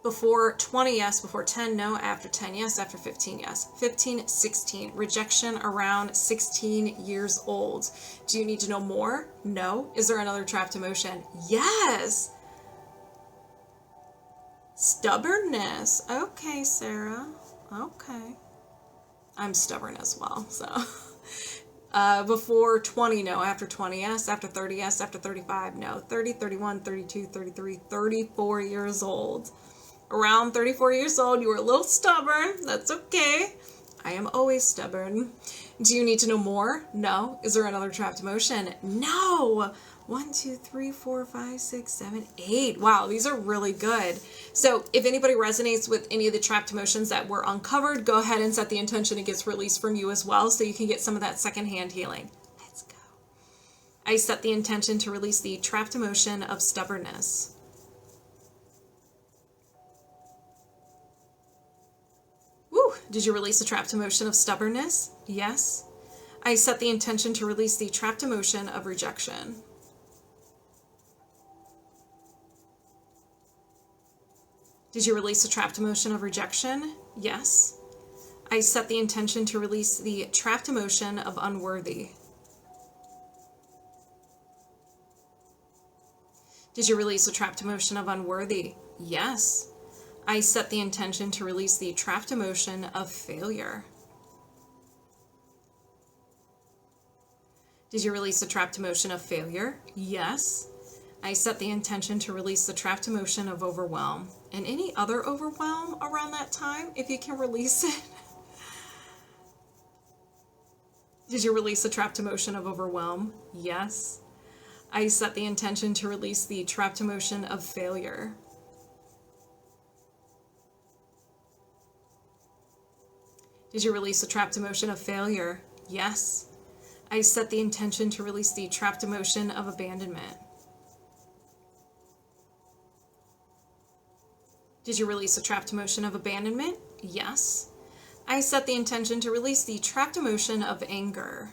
Before 20, yes. Before 10, no. After 10, yes. After 15, yes. 15, 16. Rejection around 16 years old. Do you need to know more? No. Is there another trapped emotion? Yes. Stubbornness. Okay, Sarah. Okay. I'm stubborn as well, so. Before 20, no. After 20, yes. After 30, yes. After 35, no. 30, 31, 32, 33, 34 years old. Around 34 years old, you were a little stubborn. That's okay. I am always stubborn. Do you need to know more? No. Is there another trapped emotion? No. 1, 2, 3, 4, 5, 6, 7, 8. Wow, these are really good. So if anybody resonates with any of the trapped emotions that were uncovered, go ahead and set the intention it gets released from you as well so you can get some of that secondhand healing. Let's go. I set the intention to release the trapped emotion of stubbornness. Woo! Did you release the trapped emotion of stubbornness? Yes. I set the intention to release the trapped emotion of rejection. Did you release the trapped emotion of rejection? Yes. I set the intention to release the trapped emotion of unworthy. Did you release the trapped emotion of unworthy? Yes. I set the intention to release the trapped emotion of failure. Did you release the trapped emotion of failure? Yes. I set the intention to release the trapped emotion of overwhelm. And any other overwhelm around that time, if you can release it. Did you release the trapped emotion of overwhelm? Yes. I set the intention to release the trapped emotion of failure. Did you release the trapped emotion of failure? Yes. I set the intention to release the trapped emotion of abandonment. Did you release the trapped emotion of abandonment? Yes. I set the intention to release the trapped emotion of anger.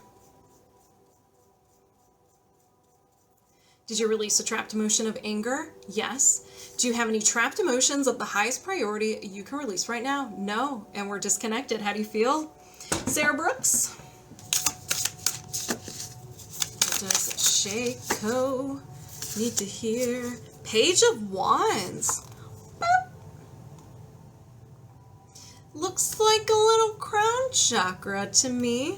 Did you release the trapped emotion of anger? Yes. Do you have any trapped emotions of the highest priority you can release right now? No. And we're disconnected. How do you feel? Sarahbrooks? What does Shaco need to hear? Page of Wands. Boop. Looks like a little crown chakra to me.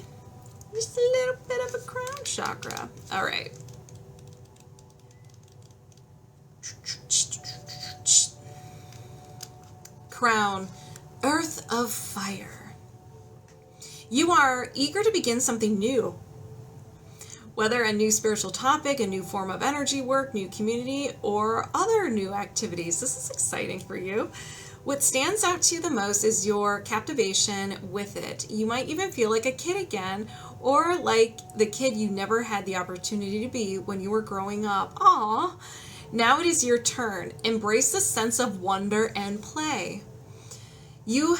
Just a little bit of a crown chakra. All right. Crown, Earth of Fire. You are eager to begin something new. Whether a new spiritual topic, a new form of energy work, new community, or other new activities. This is exciting for you. What stands out to you the most is your captivation with it. You might even feel like a kid again, or like the kid you never had the opportunity to be when you were growing up. Aww. Now it is your turn. Embrace the sense of wonder and play. You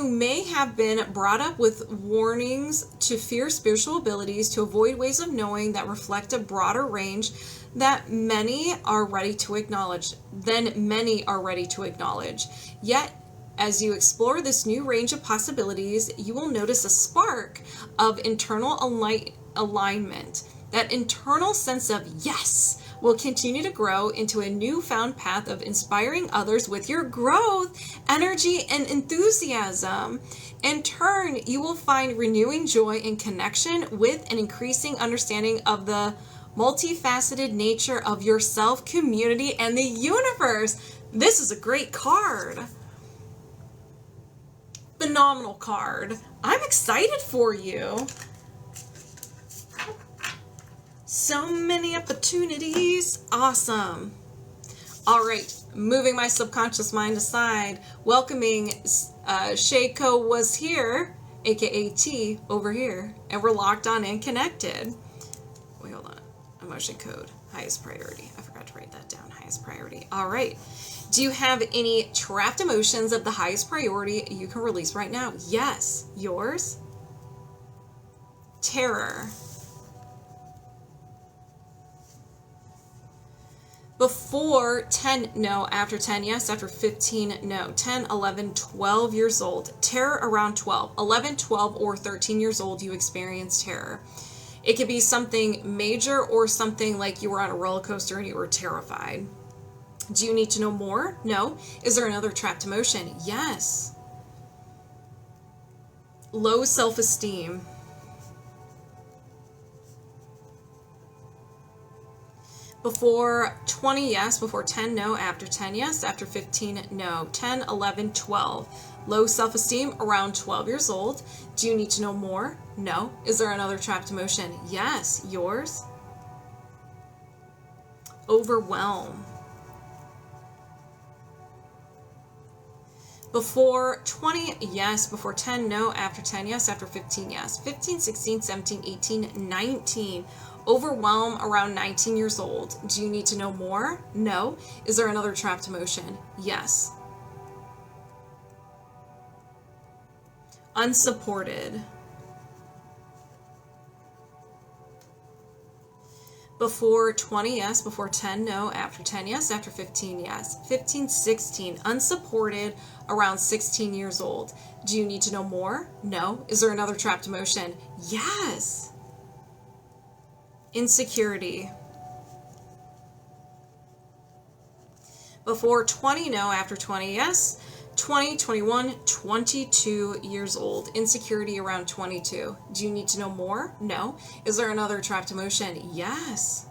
may have been brought up with warnings to fear spiritual abilities, to avoid ways of knowing that reflect a broader range that many are ready to acknowledge. Yet, as you explore this new range of possibilities, you will notice a spark of internal alignment. That internal sense of, yes, will continue to grow into a newfound path of inspiring others with your growth, energy, and enthusiasm. In turn, you will find renewing joy and connection with an increasing understanding of the multifaceted nature of yourself, community, and the universe. This is a great card. Phenomenal card. I'm excited for you. So many opportunities. Awesome. All right, moving my subconscious mind aside, welcoming Shacowashere, aka T, over here, and we're locked on and connected. Wait, hold on. Emotion code, highest priority. I forgot to write that down. Highest priority. All right. Do you have any trapped emotions of the highest priority you can release right now? Yes. Yours? Terror. Before 10, no. After 10, yes. After 15, no. 10, 11, 12 years old. Terror around 12. 11, 12, or 13 years old, you experience terror. It could be something major or something like you were on a roller coaster and you were terrified. Do you need to know more? No. Is there another trapped emotion? Yes. Low self-esteem. Before 20, yes. Before 10, no. After 10, yes. After 15, no. 10, 11, 12. Low self-esteem around 12 years old. Do you need to know more? No. Is there another trapped emotion? Yes. Yours? Overwhelm. Before 20, yes. Before 10, no. After 10, yes. After 15, yes. 15, 16, 17, 18, 19. Overwhelm around 19 years old. Do you need to know more? No. Is there another trapped emotion? Yes. Unsupported. Before 20, yes. Before 10, no. After 10, yes. After 15, yes. 15, 16. Unsupported around 16 years old. Do you need to know more? No. Is there another trapped emotion? Yes. Insecurity. Before 20, no. After 20, yes. 20, 21, 22 years old. Insecurity around 22. Do you need to know more? No. Is there another trapped emotion? Yes.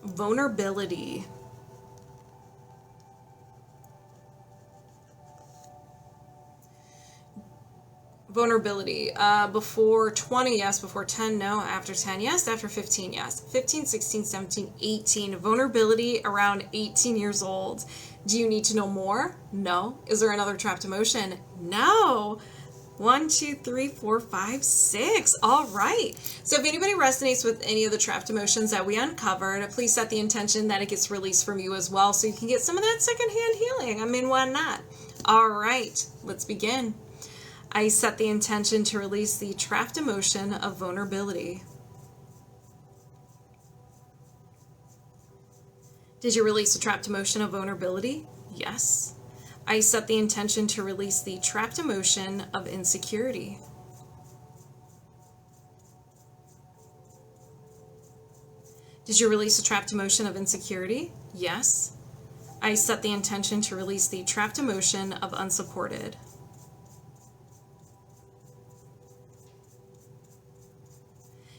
Vulnerability. Vulnerability. Before 20, yes. Before 10, no. After 10, yes. After 15, yes. 15, 16, 17, 18. Vulnerability around 18 years old. Do you need to know more? No. Is there another trapped emotion? No. 1, 2, 3, 4, 5, 6. All right. So if anybody resonates with any of the trapped emotions that we uncovered, please set the intention that it gets released from you as well so you can get some of that secondhand healing. I mean, why not? All right. Let's begin. I set the intention to release the trapped emotion of vulnerability. Did you release the trapped emotion of vulnerability? Yes. I set the intention to release the trapped emotion of insecurity. Did you release the trapped emotion of insecurity? Yes. I set the intention to release the trapped emotion of unsupported.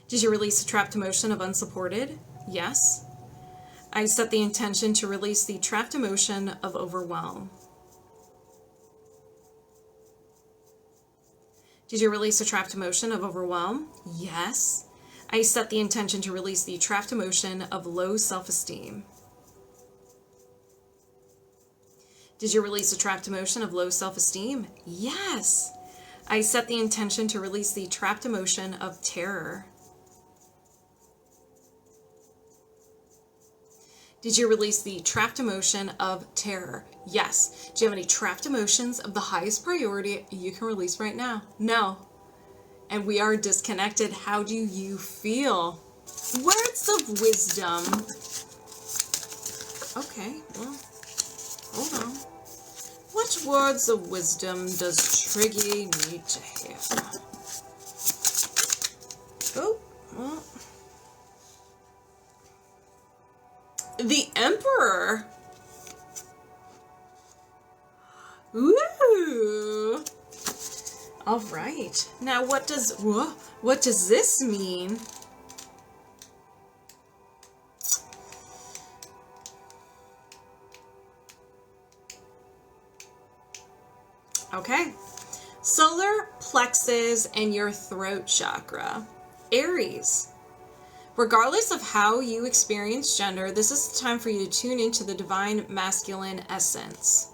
Did you release the trapped emotion of unsupported? Yes. I set the intention to release the trapped emotion of overwhelm. Did you release the trapped emotion of overwhelm? Yes. I set the intention to release the trapped emotion of low self-esteem. Did you release the trapped emotion of low self-esteem? Yes. I set the intention to release the trapped emotion of terror. Did you release the trapped emotion of terror? Yes. Do you have any trapped emotions of the highest priority you can release right now? No. And we are disconnected. How do you feel? Words of wisdom. Okay, well, hold on. What words of wisdom does Triggy need to hear? Oh, well. The Emperor. Ooh. All right. Now, what does this mean? Okay. Solar plexus and your throat chakra. Aries. Regardless of how you experience gender, this is the time for you to tune into the divine masculine essence.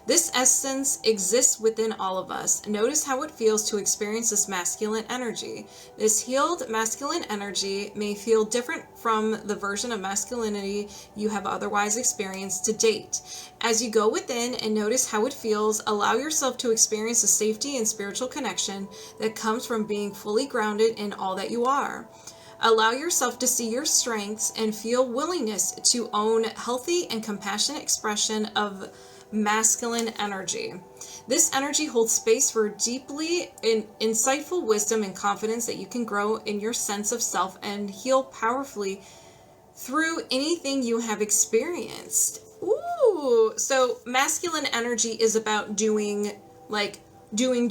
This essence exists within all of us. Notice how it feels to experience this masculine energy. This healed masculine energy may feel different from the version of masculinity you have otherwise experienced to date. As you go within and notice how it feels, allow yourself to experience the safety and spiritual connection that comes from being fully grounded in all that you are. Allow yourself to see your strengths and feel willingness to own healthy and compassionate expression of masculine energy. This energy holds space for deeply insightful wisdom and confidence that you can grow in your sense of self and heal powerfully through anything you have experienced. Ooh, so masculine energy is about doing, like doing,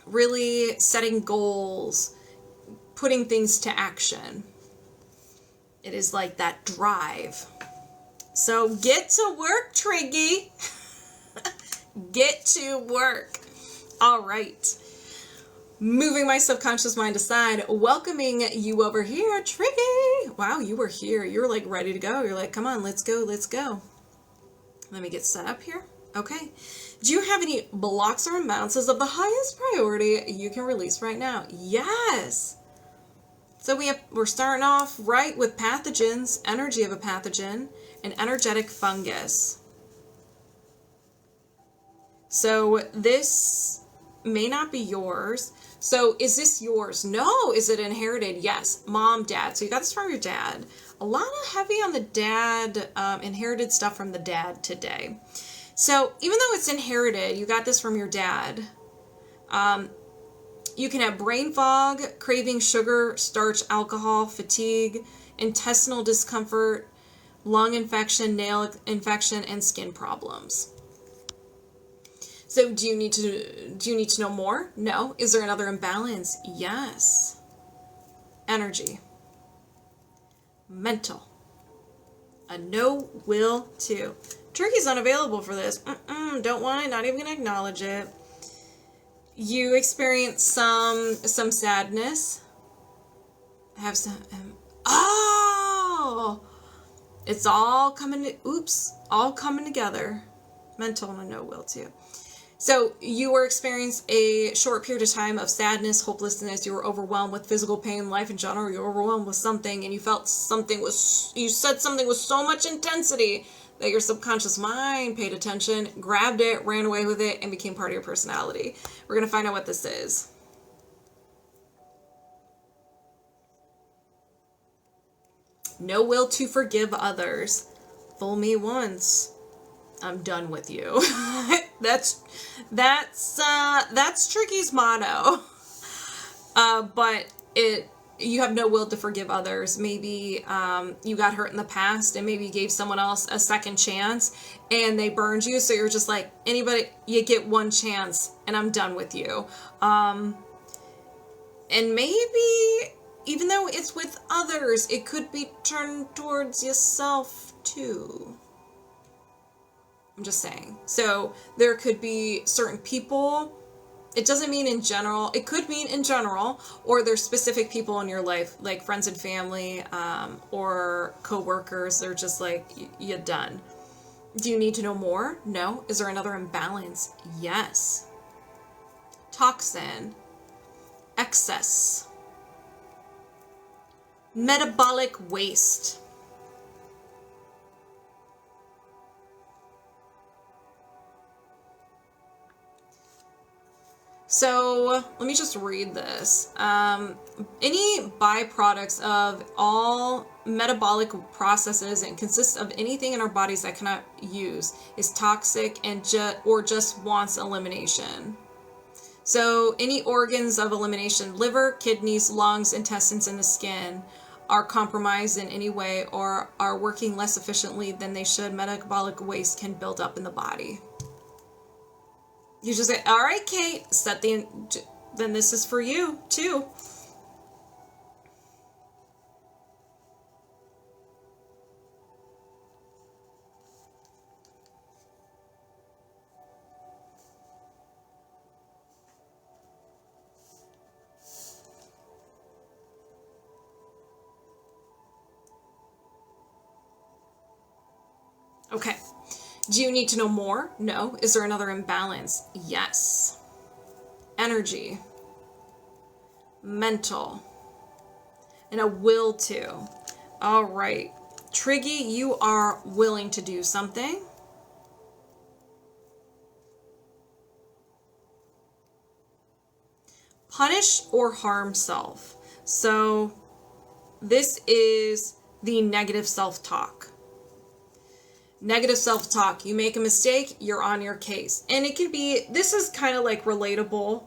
really setting goals, putting things to action. It is like that drive. So get to work, Triggy. Get to work. All right. Moving my subconscious mind aside, welcoming you over here, Triggy. Wow, you were here. You were like ready to go. You're like, come on, let's go, let's go. Let me get set up here. Okay. Do you have any blocks or imbalances of the highest priority you can release right now? Yes. So we're starting off right with pathogens, energy of a pathogen, an energetic fungus. So this may not be yours. So is this yours? No. Is it inherited? Yes. Mom, dad. So you got this from your dad. A lot of heavy on the dad, inherited stuff from the dad today. So even though it's inherited, you got this from your dad. You can have brain fog, craving sugar, starch, alcohol, fatigue, intestinal discomfort, lung infection, nail infection, and skin problems. So do you need to know more? No. Is there another imbalance? Yes. Energy. Mental. A no will to. Turkey's unavailable for this. Don't want it, not even gonna acknowledge it. You experience some sadness. Have some it's all coming all coming together. Mental and a no will too. So you were experiencing a short period of time of sadness, hopelessness. You were overwhelmed with physical pain, life in general. You were overwhelmed with something, and you felt you said something with so much intensity that your subconscious mind paid attention, grabbed it, ran away with it, and became part of your personality. We're going to find out what this is. No will to forgive others. Fool me once, I'm done with you. That's Tricky's motto. But you have no will to forgive others. Maybe you got hurt in the past and maybe you gave someone else a second chance and they burned you. So you're just like, anybody, you get one chance and I'm done with you. And maybe even though it's with others, it could be turned towards yourself too. I'm just saying. So there could be certain people. It doesn't mean in general. It could mean in general, or there's specific people in your life, like friends and family, or co-workers. They're just like, you're done. Do you need to know more? No. Is there another imbalance? Yes. Toxin. Excess. Metabolic waste. So let me just read this. Any byproducts of all metabolic processes and consists of anything in our bodies that cannot use is toxic and just wants elimination. So any organs of elimination: liver, kidneys, lungs, intestines, and the skin. are compromised in any way or are working less efficiently than they should, metabolic waste can build up in the body. You just say, all right, Kate, then this is for you too. Okay. Do you need to know more? No. Is there another imbalance? Yes. Energy. Mental. And a will to. All right. Triggy, you are willing to do something. Punish or harm self. So this is the negative self-talk. Negative self-talk. You make a mistake, you're on your case. And it could be, this is kind of like relatable.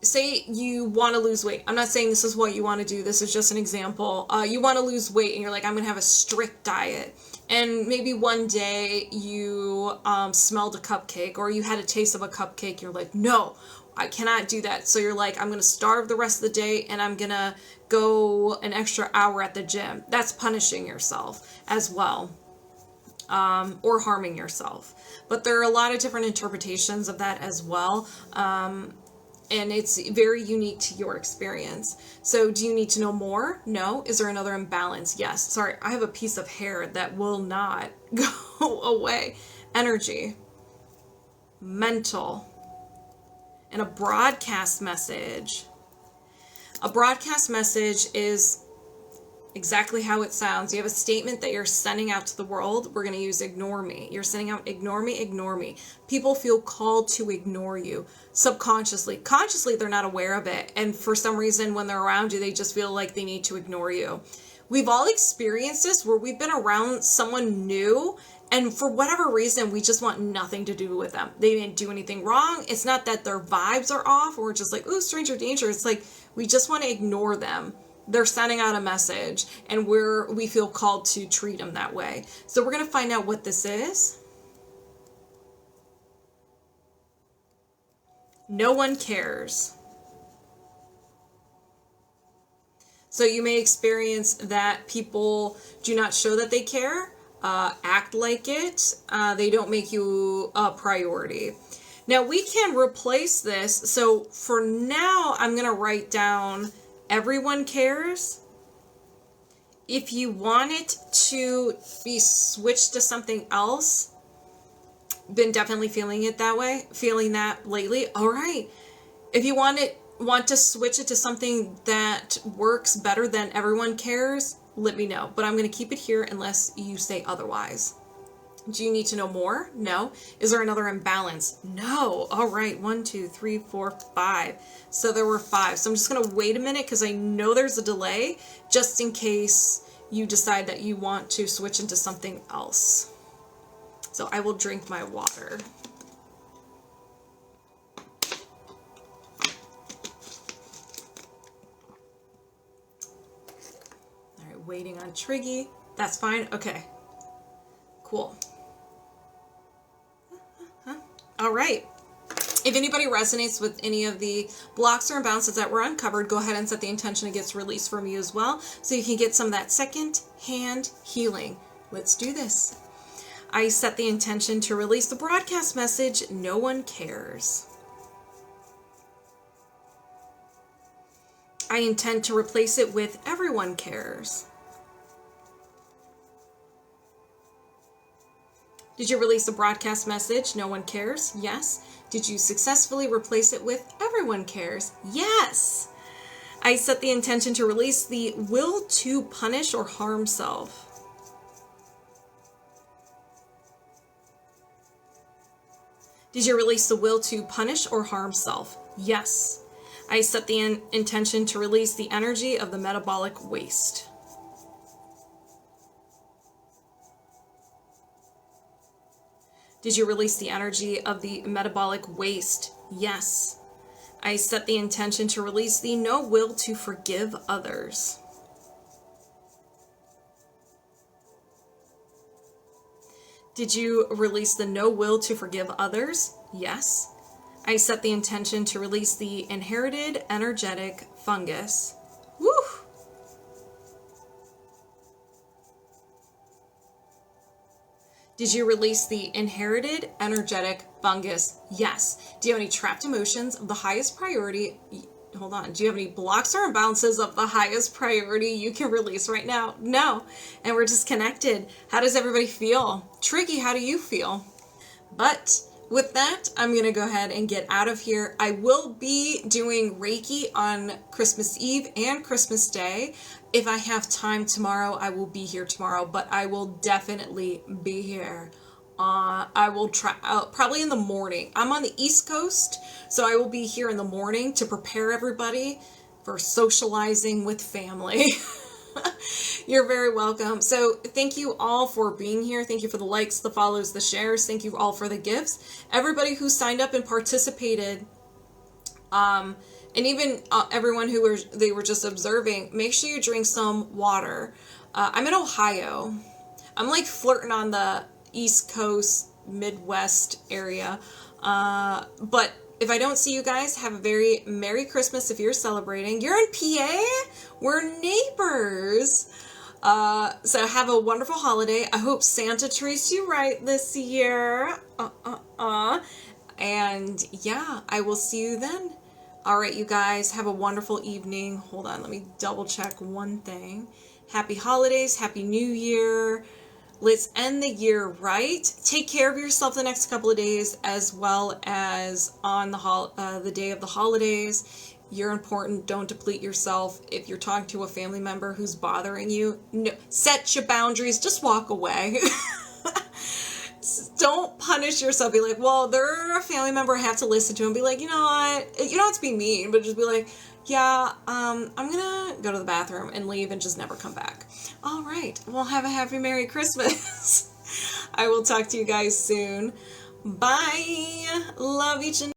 Say you want to lose weight. I'm not saying this is what you want to do. This is just an example. You want to lose weight and you're like, I'm going to have a strict diet. And maybe one day you smelled a cupcake or you had a taste of a cupcake. You're like, no, I cannot do that. So you're like, I'm going to starve the rest of the day and I'm going to go an extra hour at the gym. That's punishing yourself as well. Or harming yourself. But there are a lot of different interpretations of that as well. And it's very unique to your experience. So do you need to know more? No. Is there another imbalance? Yes. Sorry, I have a piece of hair that will not go away. Energy. Mental. And a broadcast message. A broadcast message is exactly how it sounds. You have a statement that you're sending out to the world. We're going to use ignore me. You're sending out ignore me, ignore me. People feel called to ignore you subconsciously. Consciously, they're not aware of it. And for some reason, when they're around you, they just feel like they need to ignore you. We've all experienced this where we've been around someone new and for whatever reason, we just want nothing to do with them. They didn't do anything wrong. It's not that their vibes are off or we're just like, ooh, stranger danger. It's like, we just want to ignore them. They're sending out a message and we feel called to treat them that way. So we're going to find out what this is. No one cares. So you may experience that people do not show that they care, act like it. They don't make you a priority. Now we can replace this. So for now, I'm going to write down everyone cares. If you want it to be switched to something else, been definitely feeling it that way, feeling that lately. All right. If you want to switch it to something that works better than everyone cares, let me know. But I'm going to keep it here unless you say otherwise. Do you need to know more? No. Is there another imbalance? No. All right. 1, 2, 3, 4, 5. So there were 5. So I'm just going to wait a minute because I know there's a delay just in case you decide that you want to switch into something else. So I will drink my water. All right. Waiting on Triggy. That's fine. Okay. Cool. All right. If anybody resonates with any of the blocks or imbalances that were uncovered, go ahead and set the intention it gets released from you as well, so you can get some of that second-hand healing. Let's do this. I set the intention to release the broadcast message, no one cares. I intend to replace it with everyone cares. Did you release the broadcast message, no one cares? Yes. Did you successfully replace it with everyone cares? Yes. I set the intention to release the will to punish or harm self. Did you release the will to punish or harm self? Yes. I set the intention to release the energy of the metabolic waste. Did you release the energy of the metabolic waste? Yes. I set the intention to release the no will to forgive others. Did you release the no will to forgive others? Yes. I set the intention to release the inherited energetic fungus. Woo! Did you release the inherited energetic fungus? Yes. Do you have any trapped emotions of the highest priority? Hold on. Do you have any blocks or imbalances of the highest priority you can release right now? No. And we're disconnected. How does everybody feel? Tricky, how do you feel? But with that, I'm going to go ahead and get out of here. I will be doing Reiki on Christmas Eve and Christmas Day. If I have time tomorrow, I will be here tomorrow, but I will definitely be here. I will try probably in the morning. I'm on the East Coast, so I will be here in the morning to prepare everybody for socializing with family. You're very welcome. So thank you all for being here. Thank you for the likes, the follows, the shares. Thank you all for the gifts. Everybody who signed up and participated, and even everyone who were just observing, make sure you drink some water. I'm in Ohio. I'm like flirting on the East Coast, Midwest area. But if I don't see you guys, have a very Merry Christmas if you're celebrating. You're in PA? We're neighbors. So have a wonderful holiday. I hope Santa treats you right this year. And yeah, I will see you then. All right, you guys, have a wonderful evening. Hold on, let me double check one thing. Happy holidays, Happy New Year. Let's end the year right. Take care of yourself the next couple of days, as well as on the day of the holidays. You're important. Don't deplete yourself. If you're talking to a family member who's bothering you, no, set your boundaries. Just walk away. Don't punish yourself. Be like, well, they're a family member. I have to listen to them. Be like, you know what? You don't have to be mean, but just be like, yeah, I'm gonna go to the bathroom and leave and just never come back. All right. Well, have a happy Merry Christmas. I will talk to you guys soon. Bye. Love each and